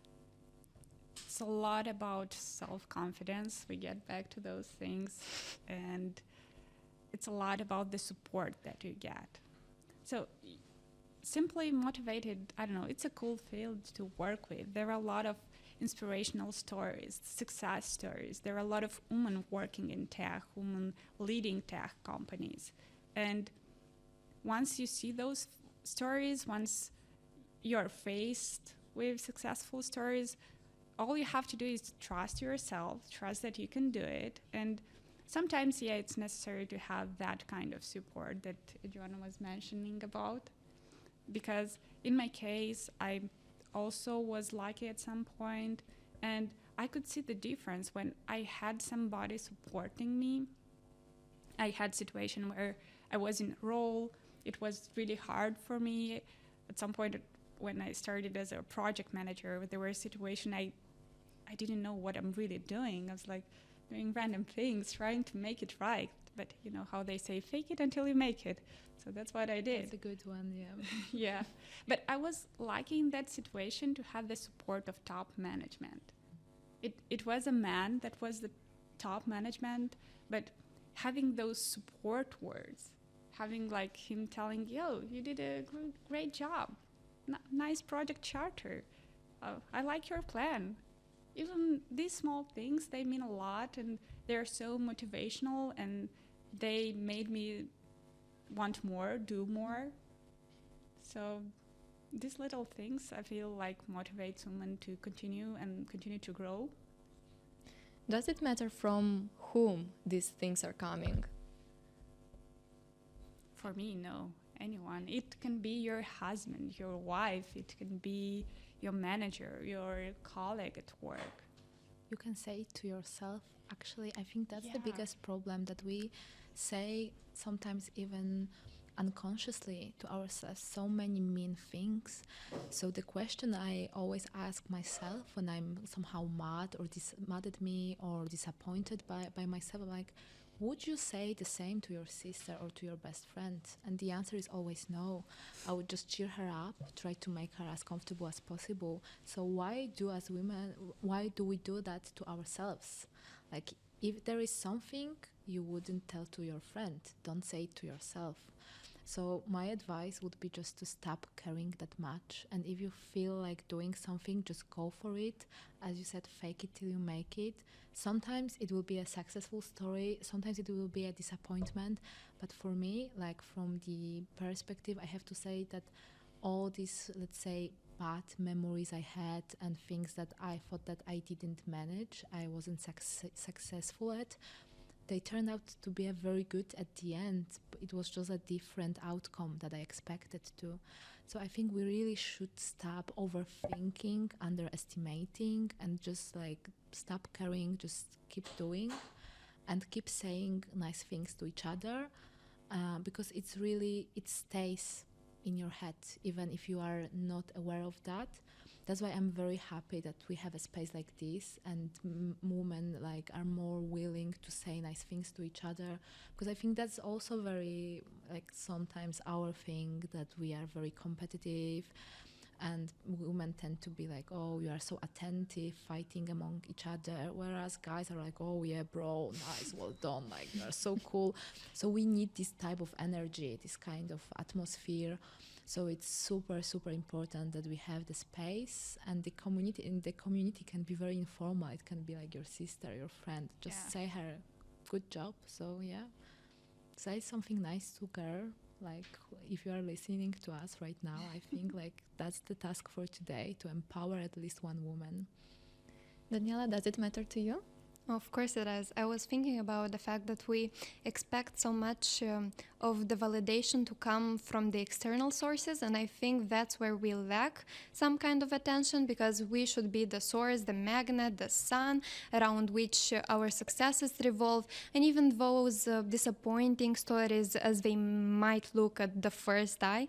a lot about self-confidence. We get back to those things, and it's a lot about the support that you get. So simply motivated, I don't know, it's a cool field to work with. There are a lot of inspirational stories, success stories. There are a lot of women working in tech, women leading tech companies. And once you see those stories, once you're faced with successful stories, all you have to do is trust yourself, trust that you can do it. And sometimes, yeah, it's necessary to have that kind of support that Joanna was mentioning about. Because in my case, I also was lucky at some point, and I could see the difference when I had somebody supporting me. I had a situation where I was in a role. It was really hard for me. At some point, when I started as a project manager, there were a situation I didn't know what I'm really doing. I was like doing random things, trying to make it right. But you know how they say, fake it until you make it. So that's what I did. That's a good one, yeah. Yeah. But I was lucky in that situation to have the support of top management. It was a man that was the top management, but having those support words, having like him telling, yo, you did a great job. Nice project charter. I like your plan. Even these small things, they mean a lot, and they're so motivational, and they made me want more, do more. So these little things, I feel like, motivate women to continue to grow. Does it matter from whom these things are coming? For me, no. Anyone. It can be your husband, your wife, it can be your manager, your colleague at work. You can say it to yourself. Actually, I think that's the Yeah. biggest problem, that we say sometimes even unconsciously to ourselves so many mean things. So the question I always ask myself when I'm somehow mad or mad at me or disappointed by myself, like, would you say the same to your sister or to your best friend? And the answer is always no. I would just cheer her up, try to make her as comfortable as possible. So why do we do that to ourselves? Like, if there is something you wouldn't tell to your friend, don't say it to yourself. So my advice would be just to stop caring that much. And if you feel like doing something, just go for it. As you said, fake it till you make it. Sometimes it will be a successful story. Sometimes it will be a disappointment. But for me, like from the perspective, I have to say that all these, let's say, bad memories I had and things that I thought that I didn't manage, I wasn't successful at, they turned out to be a very good at the end. It was just a different outcome that I expected to. So I think we really should stop overthinking, underestimating, and just like stop caring, just keep doing and keep saying nice things to each other, because it stays in your head, even if you are not aware of that. That's why I'm very happy that we have a space like this, and women like are more willing to say nice things to each other, because I think that's also very like sometimes our thing, that we are very competitive, and women tend to be like, oh, you are so attentive, fighting among each other, whereas guys are like, oh yeah, bro, nice, well done, like you are so cool. So we need this type of energy, this kind of atmosphere. So it's super, super important that we have the space, and the community. And the community can be very informal. It can be like your sister, your friend. Just say her, good job. So yeah, say something nice to her. Like if you are listening to us right now, I think like that's the task for today, to empower at least one woman. Daniela, does it matter to you? Of course it does. I was thinking about the fact that we expect so much of the validation to come from the external sources, and I think that's where we lack some kind of attention, because we should be the source, the magnet, the sun around which our successes revolve. And even those disappointing stories, as they might look at the first eye,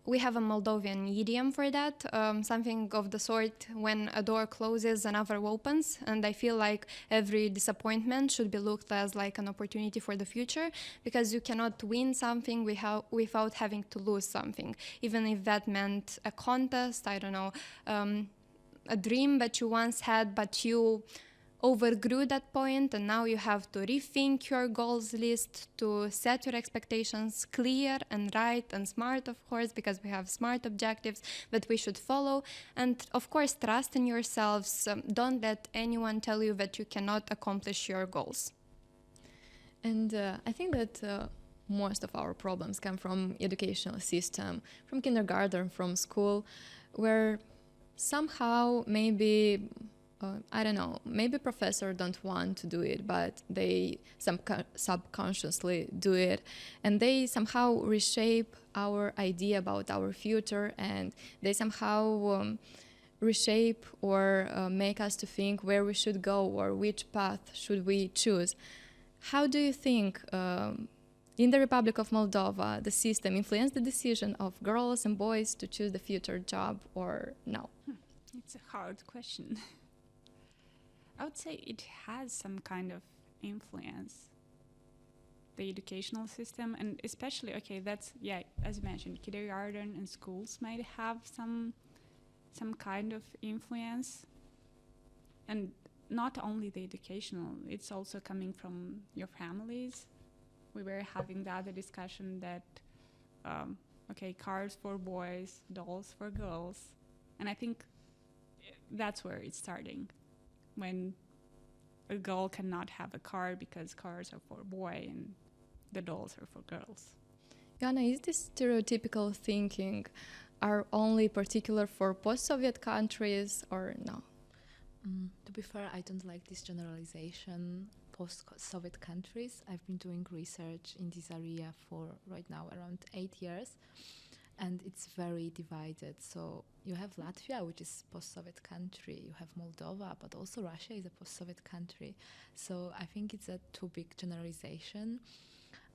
we have a Moldovan idiom for that, something of the sort, when a door closes, another opens. And I feel like every disappointment should be looked as like an opportunity for the future, because you cannot win something without having to lose something. Even if that meant a contest, I don't know, a dream that you once had, but you overgrew that point, and now you have to rethink your goals list to set your expectations clear and right and smart, of course, because we have smart objectives that we should follow. And of course, trust in yourselves. Don't let anyone tell you that you cannot accomplish your goals. And I think that most of our problems come from educational system, from kindergarten, from school, where somehow maybe I don't know, maybe professor don't want to do it, but they subconsciously do it, and they somehow reshape our idea about our future, and they somehow reshape or make us to think where we should go or which path should we choose. How do you think in the Republic of Moldova the system influenced the decision of girls and boys to choose the future job or no? It's a hard question. I would say it has some kind of influence, the educational system, and especially, okay, that's, yeah, as you mentioned, kindergarten and schools might have some kind of influence. And not only the educational, it's also coming from your families. We were having the other discussion that, okay, cars for boys, dolls for girls. And I think that's where it's starting. When a girl cannot have a car because cars are for boy and the dolls are for girls. Joanna, is this stereotypical thinking are only particular for post-Soviet countries or no? To be fair, I don't like this generalization. Post-Soviet countries, I've been doing research in this area for right now around 8 years, and it's very divided. So you have Latvia, which is post-Soviet country. You have Moldova, but also Russia is a post-Soviet country. So I think it's a too big generalization.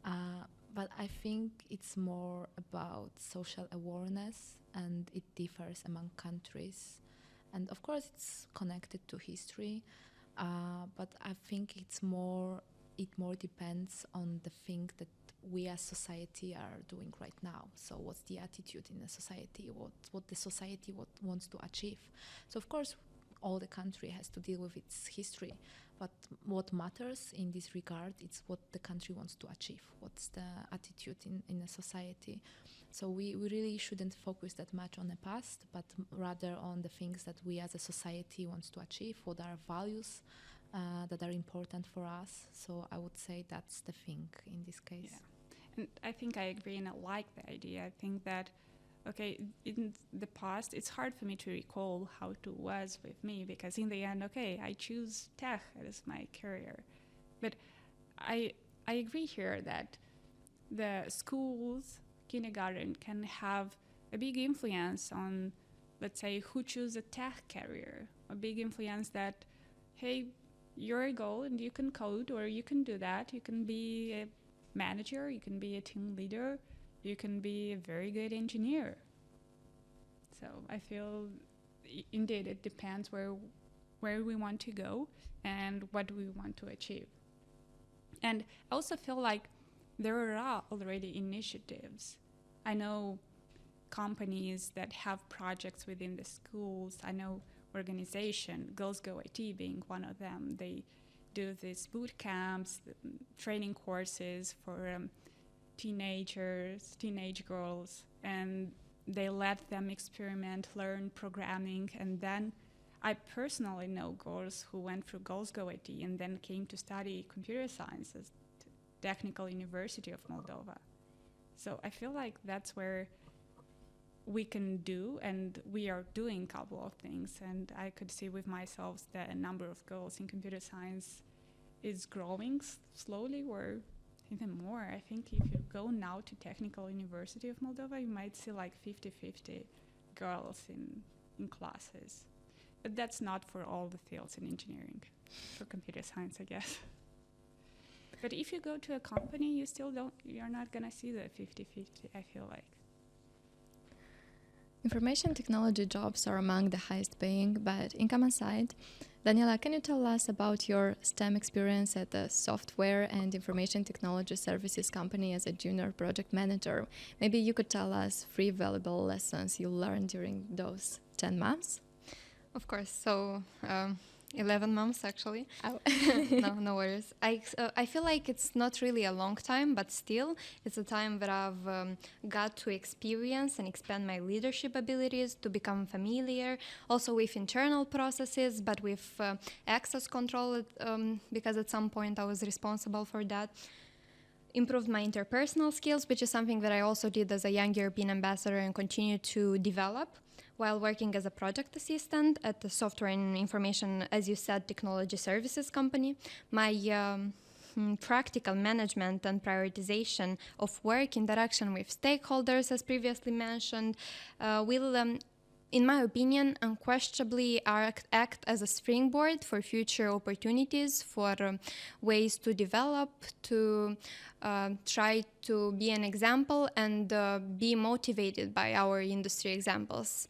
But I think it's more about social awareness, and it differs among countries. And of course, it's connected to history. But I think it more depends on the thing that we as society are doing right now. So what's the attitude in the society? What the society wants to achieve? So of course, all the country has to deal with its history. But what matters in this regard is what the country wants to achieve. What's the attitude in the society? So we really shouldn't focus that much on the past, but rather on the things that we as a society wants to achieve, what are values that are important for us. So I would say that's the thing in this case. Yeah. And I think I agree and I like the idea. I think that, okay, in the past, it's hard for me to recall how it was with me because in the end, okay, I choose tech as my career. But I agree here that the schools, kindergarten can have a big influence on, let's say, who choose a tech career. A big influence that, hey, you're a girl and you can code or you can do that. You can be a manager, you can be a team leader, you can be a very good engineer. So I feel indeed it depends where we want to go and what we want to achieve. And I also feel like there are already initiatives. I know companies that have projects within the schools. I know organization, Girls Go IT being one of them. They do these boot camps, training courses for teenage girls, and they let them experiment, learn programming, and then I personally know girls who went through Girls Go IT and then came to study computer science at Technical University of Moldova. So I feel like that's where we can do, and we are doing a couple of things, and I could see with myself that a number of girls in computer science is growing slowly or even more. I think if you go now to Technical University of Moldova, you might see like 50-50 girls in classes. But that's not for all the fields in engineering, for computer science, I guess. But if you go to a company, you're not gonna see the 50-50, I feel like. Information technology jobs are among the highest paying, but income aside, Daniela, can you tell us about your STEM experience at a software and information technology services company as a junior project manager? Maybe you could tell us 3 valuable lessons you learned during those 10 months? Of course. So 11 months actually. Oh. No worries. I feel like it's not really a long time, but still, it's a time where I've got to experience and expand my leadership abilities, to become familiar, also with internal processes, but with access control, because at some point I was responsible for that. Improved my interpersonal skills, which is something that I also did as a young European ambassador and continue to develop while working as a project assistant at the software and information, as you said, technology services company. My practical management and prioritization of work, interaction with stakeholders, as previously mentioned, will in my opinion, unquestionably act as a springboard for future opportunities, for ways to develop, to try to be an example and be motivated by our industry examples.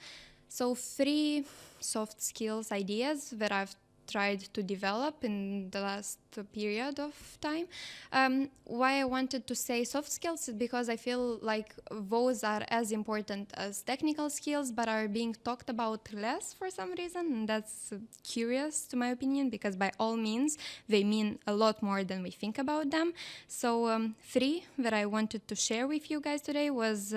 So 3 soft skills ideas that I've tried to develop in the last period of time. Why I wanted to say soft skills is because I feel like those are as important as technical skills, but are being talked about less for some reason. And that's curious to my opinion, because by all means, they mean a lot more than we think about them. So 3 that I wanted to share with you guys today was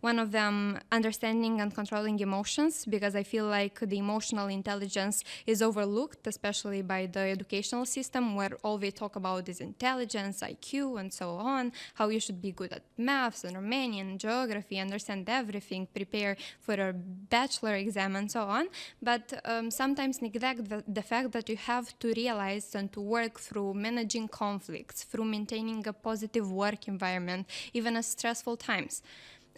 one of them, understanding and controlling emotions, because I feel like the emotional intelligence is overlooked, especially by the educational system, where all they talk about is intelligence, IQ, and so on, how you should be good at maths and Romanian, geography, understand everything, prepare for a bachelor exam, and so on. But sometimes neglect the fact that you have to realize and to work through managing conflicts, through maintaining a positive work environment, even at stressful times.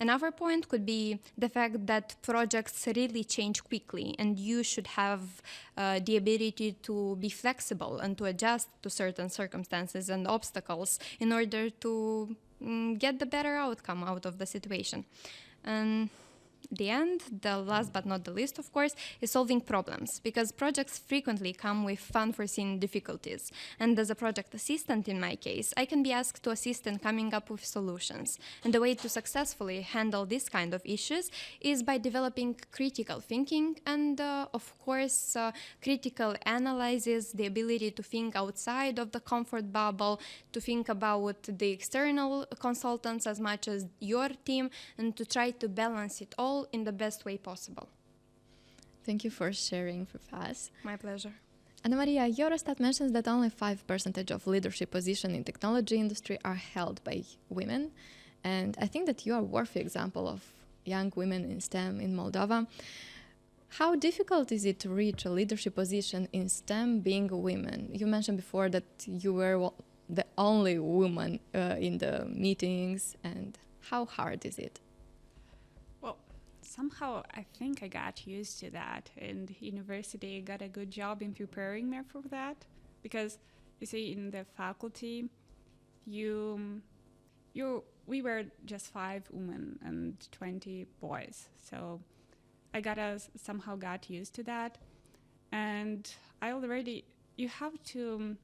Another point could be the fact that projects really change quickly, and you should have the ability to be flexible and to adjust to certain circumstances and obstacles in order to get the better outcome out of the situation. And the last but not the least, of course, is solving problems, because projects frequently come with unforeseen difficulties. And as a project assistant in my case, I can be asked to assist in coming up with solutions. And the way to successfully handle this kind of issues is by developing critical thinking and, of course, critical analysis, the ability to think outside of the comfort bubble, to think about the external consultants as much as your team, and to try to balance it all in the best way possible. Thank you for sharing with us. My pleasure. Anna Maria, Eurostat mentions that only 5% of leadership positions in technology industry are held by women. And I think that you are a worthy example of young women in STEM in Moldova. How difficult is it to reach a leadership position in STEM being a woman? You mentioned before that you were the only woman in the meetings, and how hard is it? Well, somehow I think I got used to that, and university got a good job in preparing me for that, because you see, in the faculty, we were just 5 women and 20 boys, so I somehow got used to that, and you have to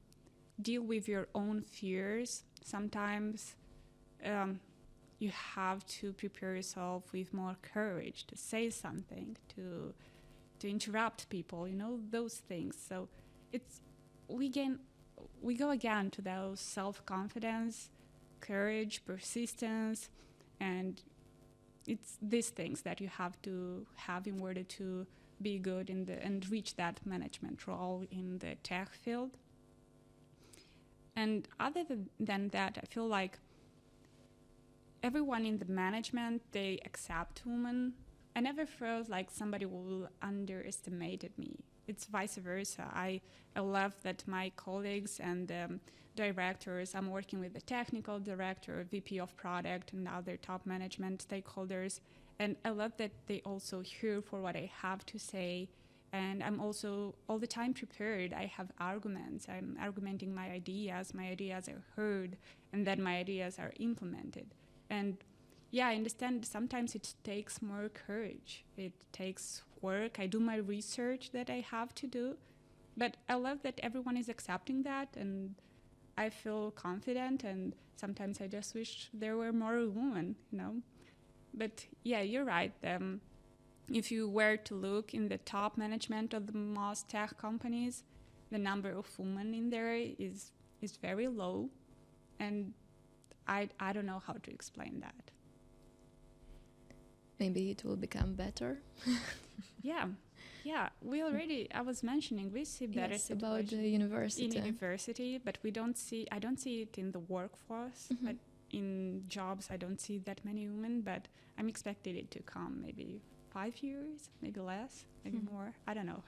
deal with your own fears. Sometimes you have to prepare yourself with more courage to say something, to interrupt people, those things. So we go again to those self-confidence, courage, persistence, and it's these things that you have to have in order to be good and reach that management role in the tech field. And other than that, I feel like everyone in the management, they accept women. I never felt like somebody will underestimate me. It's vice versa. I love that my colleagues and directors, I'm working with the technical director, VP of product, and other top management stakeholders. And I love that they also hear for what I have to say. And I'm also all the time prepared. I have arguments. I'm argumenting my ideas. My ideas are heard, and then my ideas are implemented. And yeah, I understand sometimes it takes more courage. It takes work. I do my research that I have to do. But I love that everyone is accepting that, and I feel confident, and sometimes I just wish there were more women, But yeah, you're right. if you were to look in the top management of the most tech companies, the number of women in there is very low, and I don't know how to explain that. Maybe it will become better. Yeah, we already, I was mentioning, we see better Yes, about the situation university. in university, but I don't see it in the workforce. Mhm. But in jobs, I don't see that many women, but I'm expecting it to come maybe 5 years, maybe less, maybe Mhm. more. I don't know.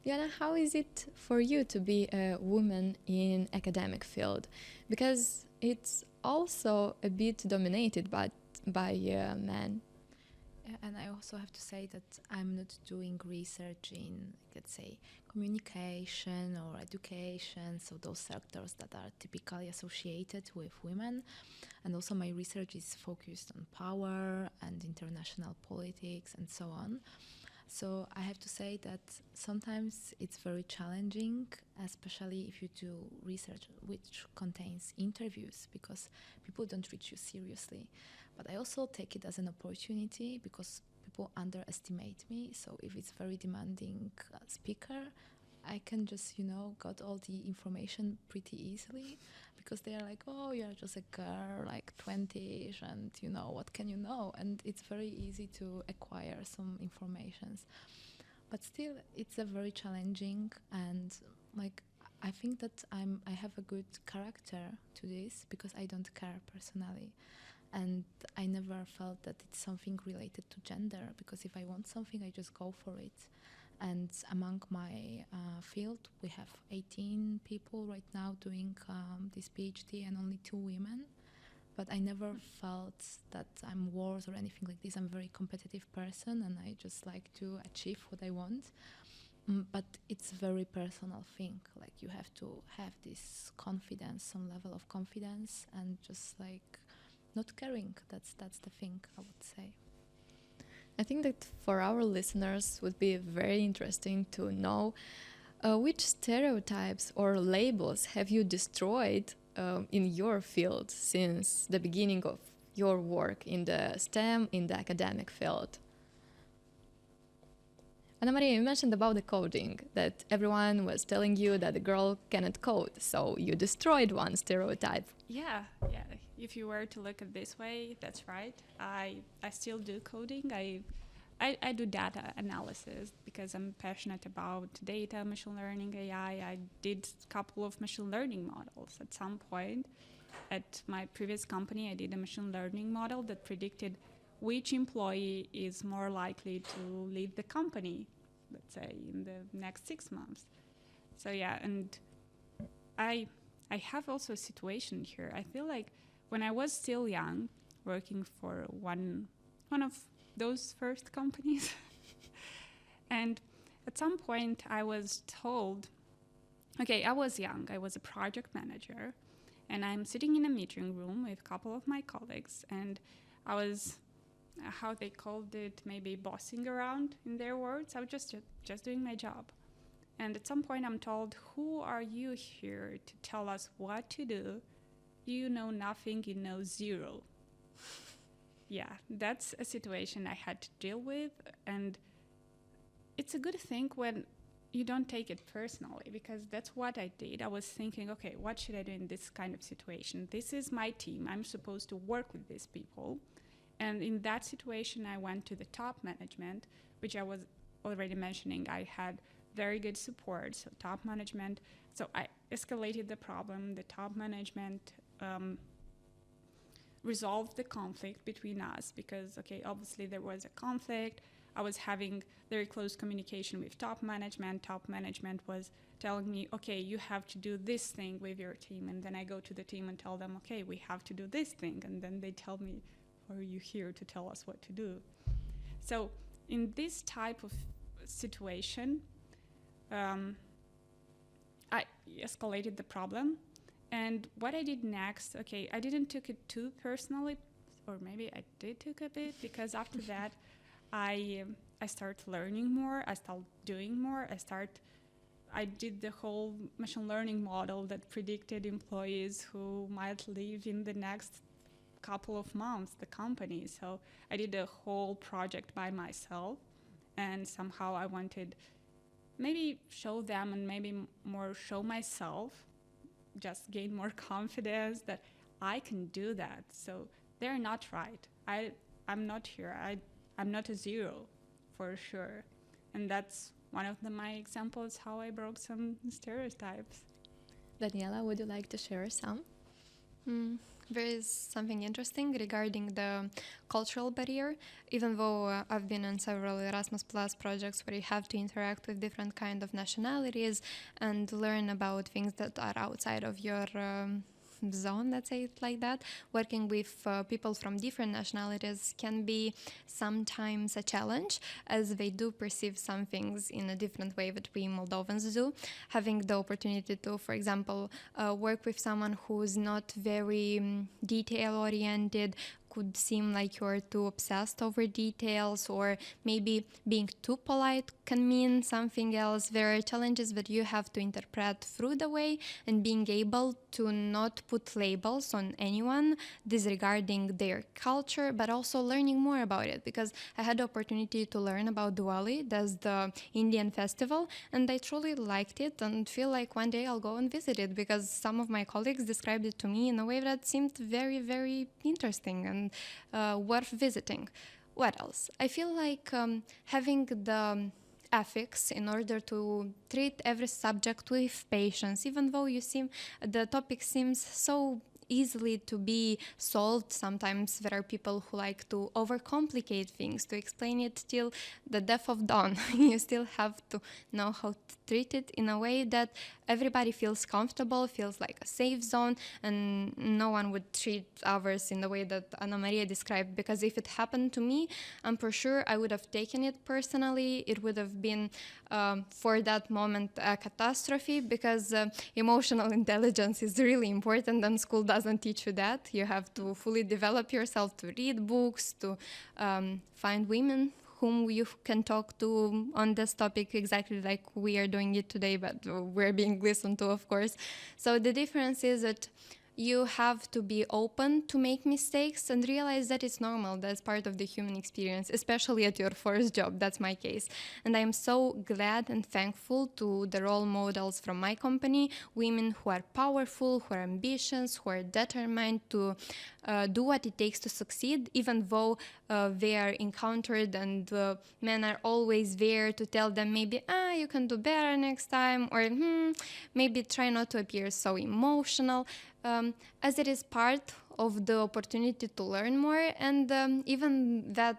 Jana, how is it for you to be a woman in academic field? Because it's also a bit dominated by men. And I also have to say that I'm not doing research in, let's say, communication or education, so those sectors that are typically associated with women. And also my research is focused on power and international politics and so on. So I have to say that sometimes it's very challenging, especially if you do research which contains interviews, because people don't treat you seriously. But I also take it as an opportunity because people underestimate me. So if it's very demanding speaker, I can just, got all the information pretty easily, because they are like, oh, you're just a girl, like 20ish, and what can you know? And it's very easy to acquire some informations. But still, it's a very challenging, and like, I think that I have a good character to this because I don't care personally. And I never felt that it's something related to gender, because if I want something, I just go for it. And among my field, we have 18 people right now doing this PhD, and only 2 women. But I never felt that I'm worse or anything like this. I'm a very competitive person, and I just like to achieve what I want. But it's a very personal thing. Like, you have to have this confidence, some level of confidence, and just like not caring. That's the thing, I would say. I think that for our listeners would be very interesting to know which stereotypes or labels have you destroyed in your field since the beginning of your work in the STEM, in the academic field. Anna Maria, you mentioned about the coding, that everyone was telling you that a girl cannot code, so you destroyed one stereotype. Yeah. If you were to look at this way, that's right. I still do coding. I do data analysis because I'm passionate about data, machine learning, AI. I did a couple of machine learning models at some point. At my previous company, I did a machine learning model that predicted which employee is more likely to leave the company, let's say, in the next 6 months. So yeah, and I have also a situation here. I feel like when I was still young, working for one of those first companies, and at some point I was told, okay, I was young, I was a project manager, and I'm sitting in a meeting room with a couple of my colleagues, and I was, how they called it, maybe bossing around in their words. I was just doing my job. And at some point I'm told, who are you here to tell us what to do? You know nothing, you know zero. Yeah, that's a situation I had to deal with. And it's a good thing when you don't take it personally, because that's what I did. I was thinking, okay, what should I do in this kind of situation? This is my team. I'm supposed to work with these people. And in that situation, I went to the top management, which I was already mentioning. I had very good support, so top management. So I escalated the problem. The top management resolved the conflict between us because, okay, obviously there was a conflict. I was having very close communication with top management. Top management was telling me, okay, you have to do this thing with your team. And then I go to the team and tell them, okay, we have to do this thing. And then they tell me, are you here to tell us what to do? So in this type of situation, I escalated the problem. And what I did next, okay, I didn't take it too personally, or maybe I did take a bit, because after that, I started learning more, I started doing more, I did the whole machine learning model that predicted employees who might leave in the next couple of months the company. So I did the whole project by myself, and somehow I wanted maybe show them and maybe more show myself, just gain more confidence that I can do that. So they're not right. I'm not here. I'm not a zero for sure. And that's one of my examples how I broke some stereotypes. Daniela, would you like to share some? There is something interesting regarding the cultural barrier. Even though I've been on several Erasmus Plus projects where you have to interact with different kind of nationalities and learn about things that are outside of your zone, let's say it like that, working with people from different nationalities can be sometimes a challenge, as they do perceive some things in a different way that we Moldovans do. Having the opportunity to, for example, work with someone who's not very detail-oriented could seem like you're too obsessed over details, or maybe being too polite can mean something else. There are challenges that you have to interpret through the way, and being able to not put labels on anyone disregarding their culture, but also learning more about it, because I had the opportunity to learn about Diwali, that's the Indian festival, and I truly liked it and feel like one day I'll go and visit it, because some of my colleagues described it to me in a way that seemed very, very interesting and worth visiting. What else? I feel like having the ethics in order to treat every subject with patience, even though the topic seems so easily to be solved. Sometimes there are people who like to overcomplicate things, to explain it till the death of dawn. You still have to know how to treat it in a way that everybody feels comfortable, feels like a safe zone, and no one would treat others in the way that Ana Maria described, because if it happened to me, I'm for sure I would have taken it personally. It would have been for that moment a catastrophe, because emotional intelligence is really important, and school doesn't teach you that. You have to fully develop yourself, to read books, to find women whom you can talk to on this topic, exactly like we are doing it today, but we're being listened to, of course. So the difference is that you have to be open to make mistakes and realize that it's normal. That's part of the human experience, especially at your first job. That's my case. And I'm so glad and thankful to the role models from my company, women who are powerful, who are ambitious, who are determined to do what it takes to succeed, even though they are encountered and men are always there to tell them maybe, you can do better next time, or maybe try not to appear so emotional. As it is part of the opportunity to learn more, and even that,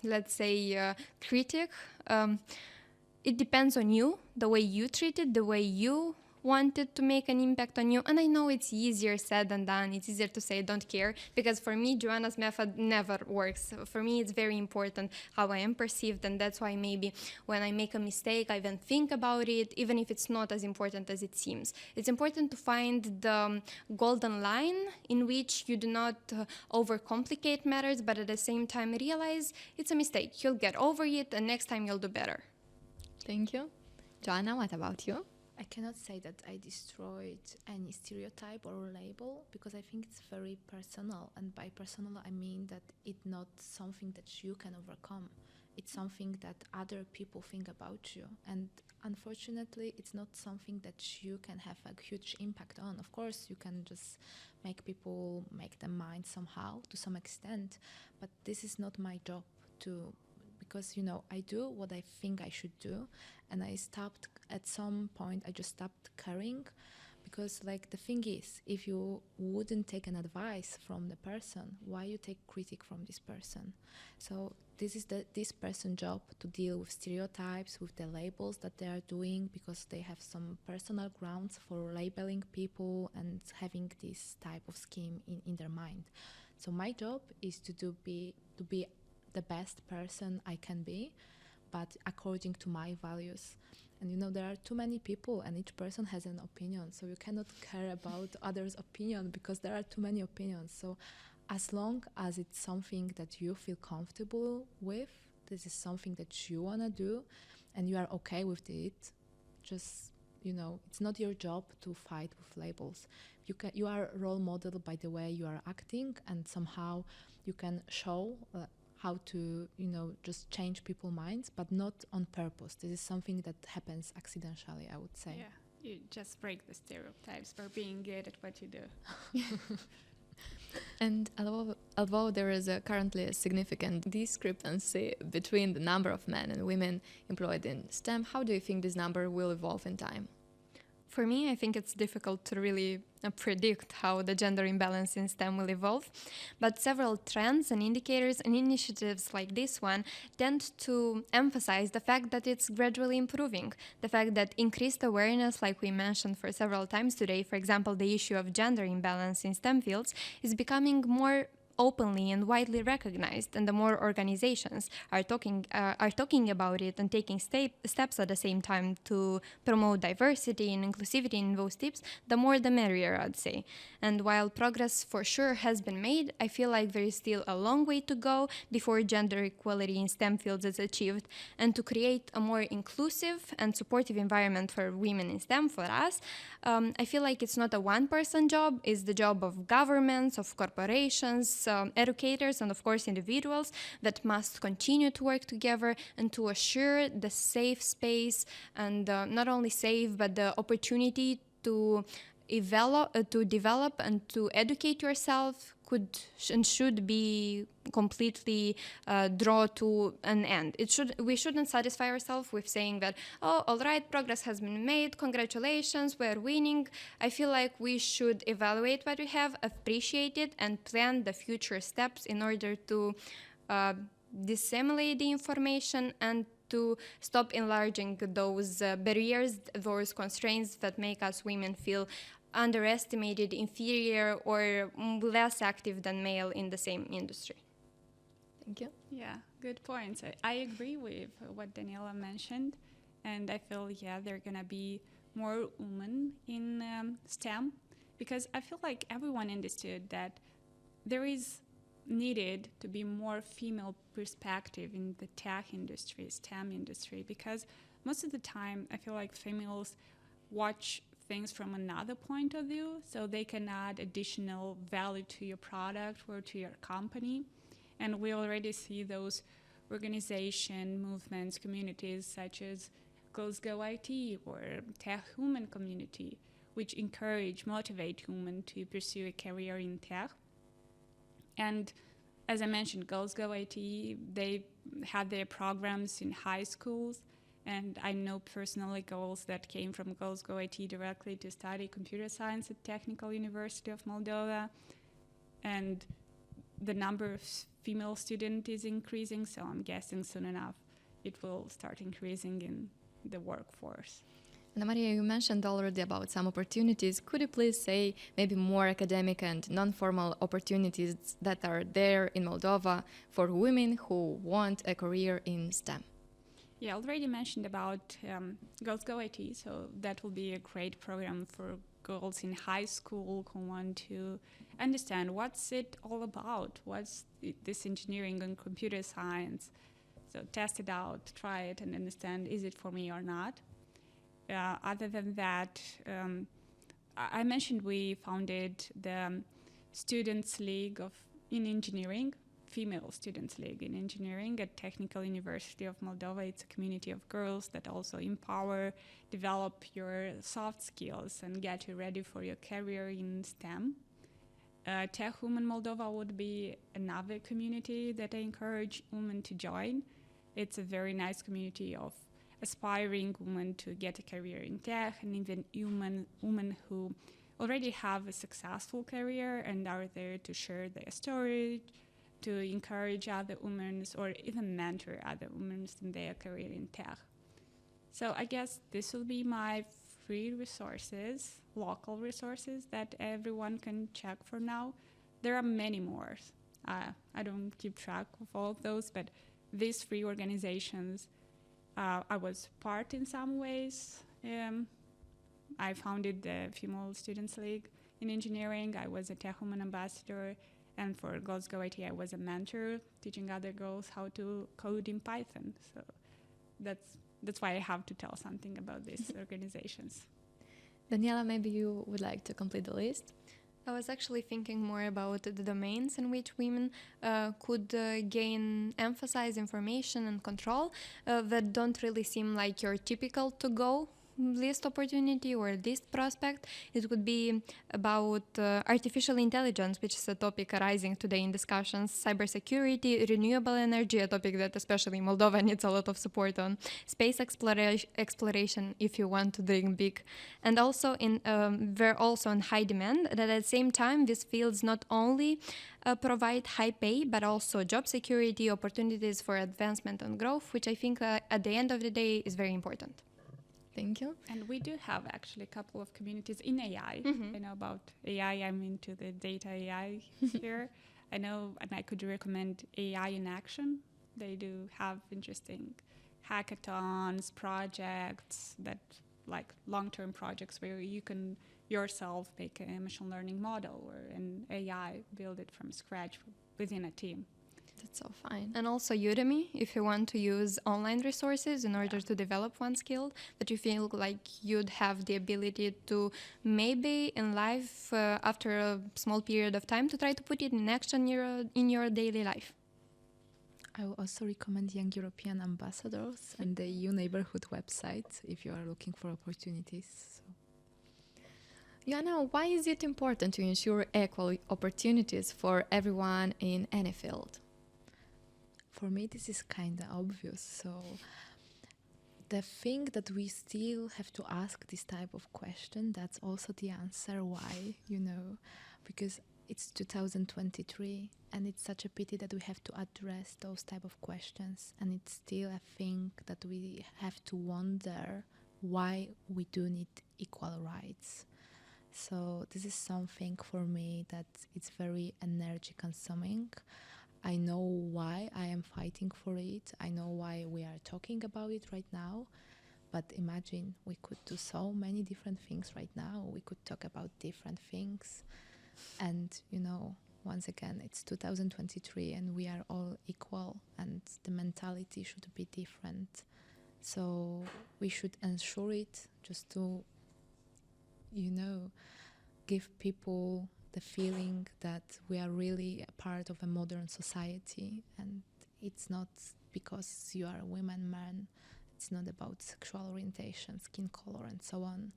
let's say, critic, it depends on you, the way you treat it, the way you wanted to make an impact on you. And I know it's easier said than done. It's easier to say don't care, because for me Joanna's method never works. For me it's very important how I am perceived, and that's why maybe when I make a mistake I then think about it, even if it's not as important as it seems. It's important to find the golden line in which you do not overcomplicate matters, but at the same time realize it's a mistake. You'll get over it, and next time you'll do better. Thank you. Joanna, what about you? I cannot say that I destroyed any stereotype or label, because I think it's very personal. And by personal, I mean that it's not something that you can overcome. It's something that other people think about you. And unfortunately, it's not something that you can have a huge impact on. Of course, you can just make people make their mind somehow, to some extent. But this is not my job to... Because, I do what I think I should do, and I stopped at some point. I just stopped caring, because the thing is, if you wouldn't take an advice from the person, why you take critique from this person? So this is this person's job to deal with stereotypes, with the labels that they are doing, because they have some personal grounds for labeling people and having this type of scheme in their mind. So my job is to be the best person I can be, but according to my values. And there are too many people, and each person has an opinion, so you cannot care about others' opinion, because there are too many opinions. So as long as it's something that you feel comfortable with, this is something that you want to do, and you are okay with it, just it's not your job to fight with labels. You are a role model by the way you are acting, and somehow you can show how to, just change people's minds, but not on purpose. This is something that happens accidentally, I would say. Yeah, you just break the stereotypes for being good at what you do. And although there is currently a significant discrepancy between the number of men and women employed in STEM, how do you think this number will evolve in time? For me, I think it's difficult to really predict how the gender imbalance in STEM will evolve, but several trends and indicators and initiatives like this one tend to emphasize the fact that it's gradually improving, the fact that increased awareness, like we mentioned for several times today, for example, the issue of gender imbalance in STEM fields, is becoming more openly and widely recognized, and the more organizations are talking about it and taking steps at the same time to promote diversity and inclusivity in those tips, the more the merrier, I'd say. And while progress for sure has been made, I feel like there is still a long way to go before gender equality in STEM fields is achieved, and to create a more inclusive and supportive environment for women in STEM for us, I feel like it's not a one-person job. It's the job of governments, of corporations, educators, and of course individuals that must continue to work together and to assure the safe space, and not only safe, but the opportunity to develop and to educate yourself could and should be completely draw to an end. We shouldn't satisfy ourselves with saying that, oh, all right, progress has been made, congratulations, we're winning. I feel like we should evaluate what we have, appreciate it, and plan the future steps in order to disseminate the information and to stop enlarging those barriers, those constraints that make us women feel underestimated, inferior, or less active than male in the same industry. Thank you. Yeah, good points. I agree with what Daniela mentioned, and I feel, there are going to be more women in STEM, because I feel like everyone understood that there is needed to be more female perspective in the tech industry, STEM industry, because most of the time I feel like females watch things from another point of view, so they can add additional value to your product or to your company. And we already see those organization movements, communities such as Girls Go IT or Tech Women community, which encourage, motivate women to pursue a career in tech. And as I mentioned, Girls Go IT, they had their programs in high schools. And I know personally girls that came from Girls Go IT directly to study computer science at Technical University of Moldova. And the number of female students is increasing, so I'm guessing soon enough it will start increasing in the workforce. Anna Maria, you mentioned already about some opportunities. Could you please say maybe more academic and non-formal opportunities that are there in Moldova for women who want a career in STEM? Yeah, I already mentioned about Girls Go IT, so that will be a great program for girls in high school who want to understand what's it all about, what's this engineering and computer science. So test it out, try it, and understand, is it for me or not? Other than that, I mentioned we founded the Students' League in Engineering, Female Students' League in Engineering at Technical University of Moldova. It's a community of girls that also empower, develop your soft skills, and get you ready for your career in STEM. Tech Women Moldova would be another community that I encourage women to join. It's a very nice community of aspiring women to get a career in tech, and even women who already have a successful career and are there to share their story, to encourage other women or even mentor other women in their career in tech. So I guess this will be my free resources, local resources that everyone can check for now. There are many more. I don't keep track of all of those, but these free organizations, I was part in some ways. I founded the Female Students' League in Engineering. I was a Tech Women ambassador. And for Girls Go IT, I was a mentor teaching other girls how to code in Python. So that's that's why I have to tell something about these organizations. Daniela, maybe you would like to complete the list? I was actually thinking more about the domains in which women could gain emphasize information and control that don't really seem like your typical to-go list opportunity or list prospect. It would be about artificial intelligence, which is a topic arising today in discussions, cybersecurity, renewable energy, a topic that especially Moldova needs a lot of support on, space exploration if you want to dream big. And also they're also in high demand, and at the same time these fields not only provide high pay but also job security, opportunities for advancement and growth, which I think at the end of the day is very important. Thank you. And we do have actually a couple of communities in AI. I know about AI. I'm into the data AI here. I know, and I could recommend AI in Action. They do have interesting hackathons, projects that like long-term projects where you can yourself make a machine learning model or an AI, build it from scratch within a team. That's so fine. And also Udemy, if you want to use online resources in order to develop one skill that you feel like you'd have the ability to maybe in life after a small period of time to try to put it in action in your daily life. I will also recommend Young European Ambassadors and the EU Neighborhood website if you are looking for opportunities. So. Joanna, why is it important to ensure equal opportunities for everyone in any field? For me, this is kind of obvious. So the thing that we still have to ask this type of question, that's also the answer why, because it's 2023 and it's such a pity that we have to address those type of questions. And it's still a thing that we have to wonder why we do need equal rights. So this is something for me that it's very energy consuming. I know why I am fighting for it. I know why we are talking about it right now. But imagine we could do so many different things right now. We could talk about different things. And, once again, it's 2023 and we are all equal and the mentality should be different. So we should ensure it just to, give people the feeling that we are really a part of a modern society, and it's not because you are a woman, man. It's not about sexual orientation, skin color, and so on.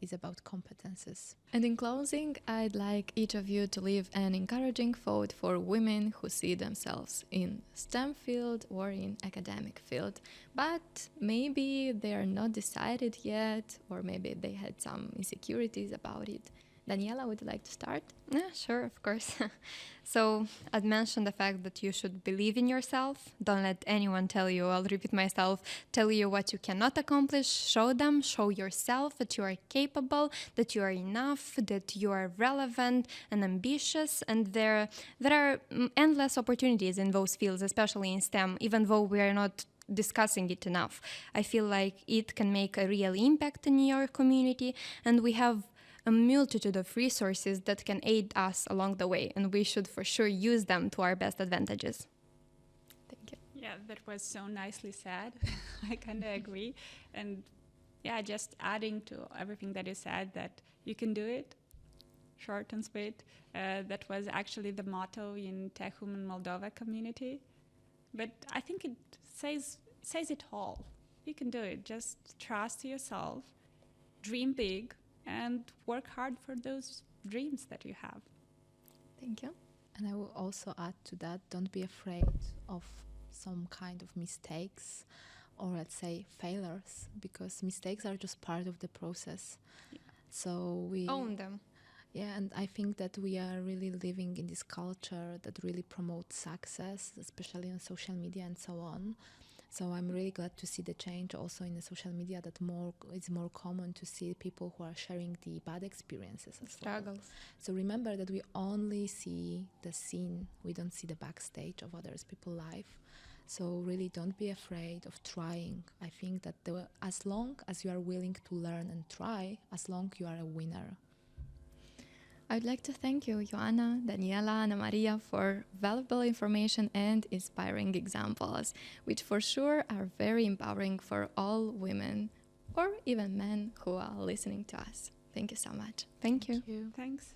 It's about competences. And in closing, I'd like each of you to leave an encouraging thought for women who see themselves in STEM field or in academic field, but maybe they are not decided yet, or maybe they had some insecurities about it. Daniela, would you like to start? Yeah, sure, of course. So I'd mentioned the fact that you should believe in yourself. Don't let anyone tell you, I'll repeat myself, tell you what you cannot accomplish. Show yourself that you are capable, that you are enough, that you are relevant and ambitious. And there are endless opportunities in those fields, especially in STEM, even though we are not discussing it enough. I feel like it can make a real impact in your community, and we have a multitude of resources that can aid us along the way, and we should for sure use them to our best advantages. Thank you. Yeah, that was so nicely said. I kind of agree. And yeah, just adding to everything that you said, that you can do it, short and sweet. That was actually the motto in Tech Women Moldova community. But I think it says it all. You can do it. Just trust yourself, dream big, and work hard for those dreams that you have. Thank you. And I will also add to that, don't be afraid of some kind of mistakes or, let's say, failures, because mistakes are just part of the process. Yeah. So we Own them. Yeah, and I think that we are really living in this culture that really promotes success, especially on social media and so on. So I'm really glad to see the change also in the social media, that it's more common to see people who are sharing the bad experiences as Struggles. well. So remember that we only see the scene, we don't see the backstage of others people's life. So really don't be afraid of trying. I think that as long as you are willing to learn and try, as long you are a winner. I'd like to thank you, Joanna, Daniela, Ana Maria, for valuable information and inspiring examples, which for sure are very empowering for all women or even men who are listening to us. Thank you so much. Thank you. Thank you. Thanks.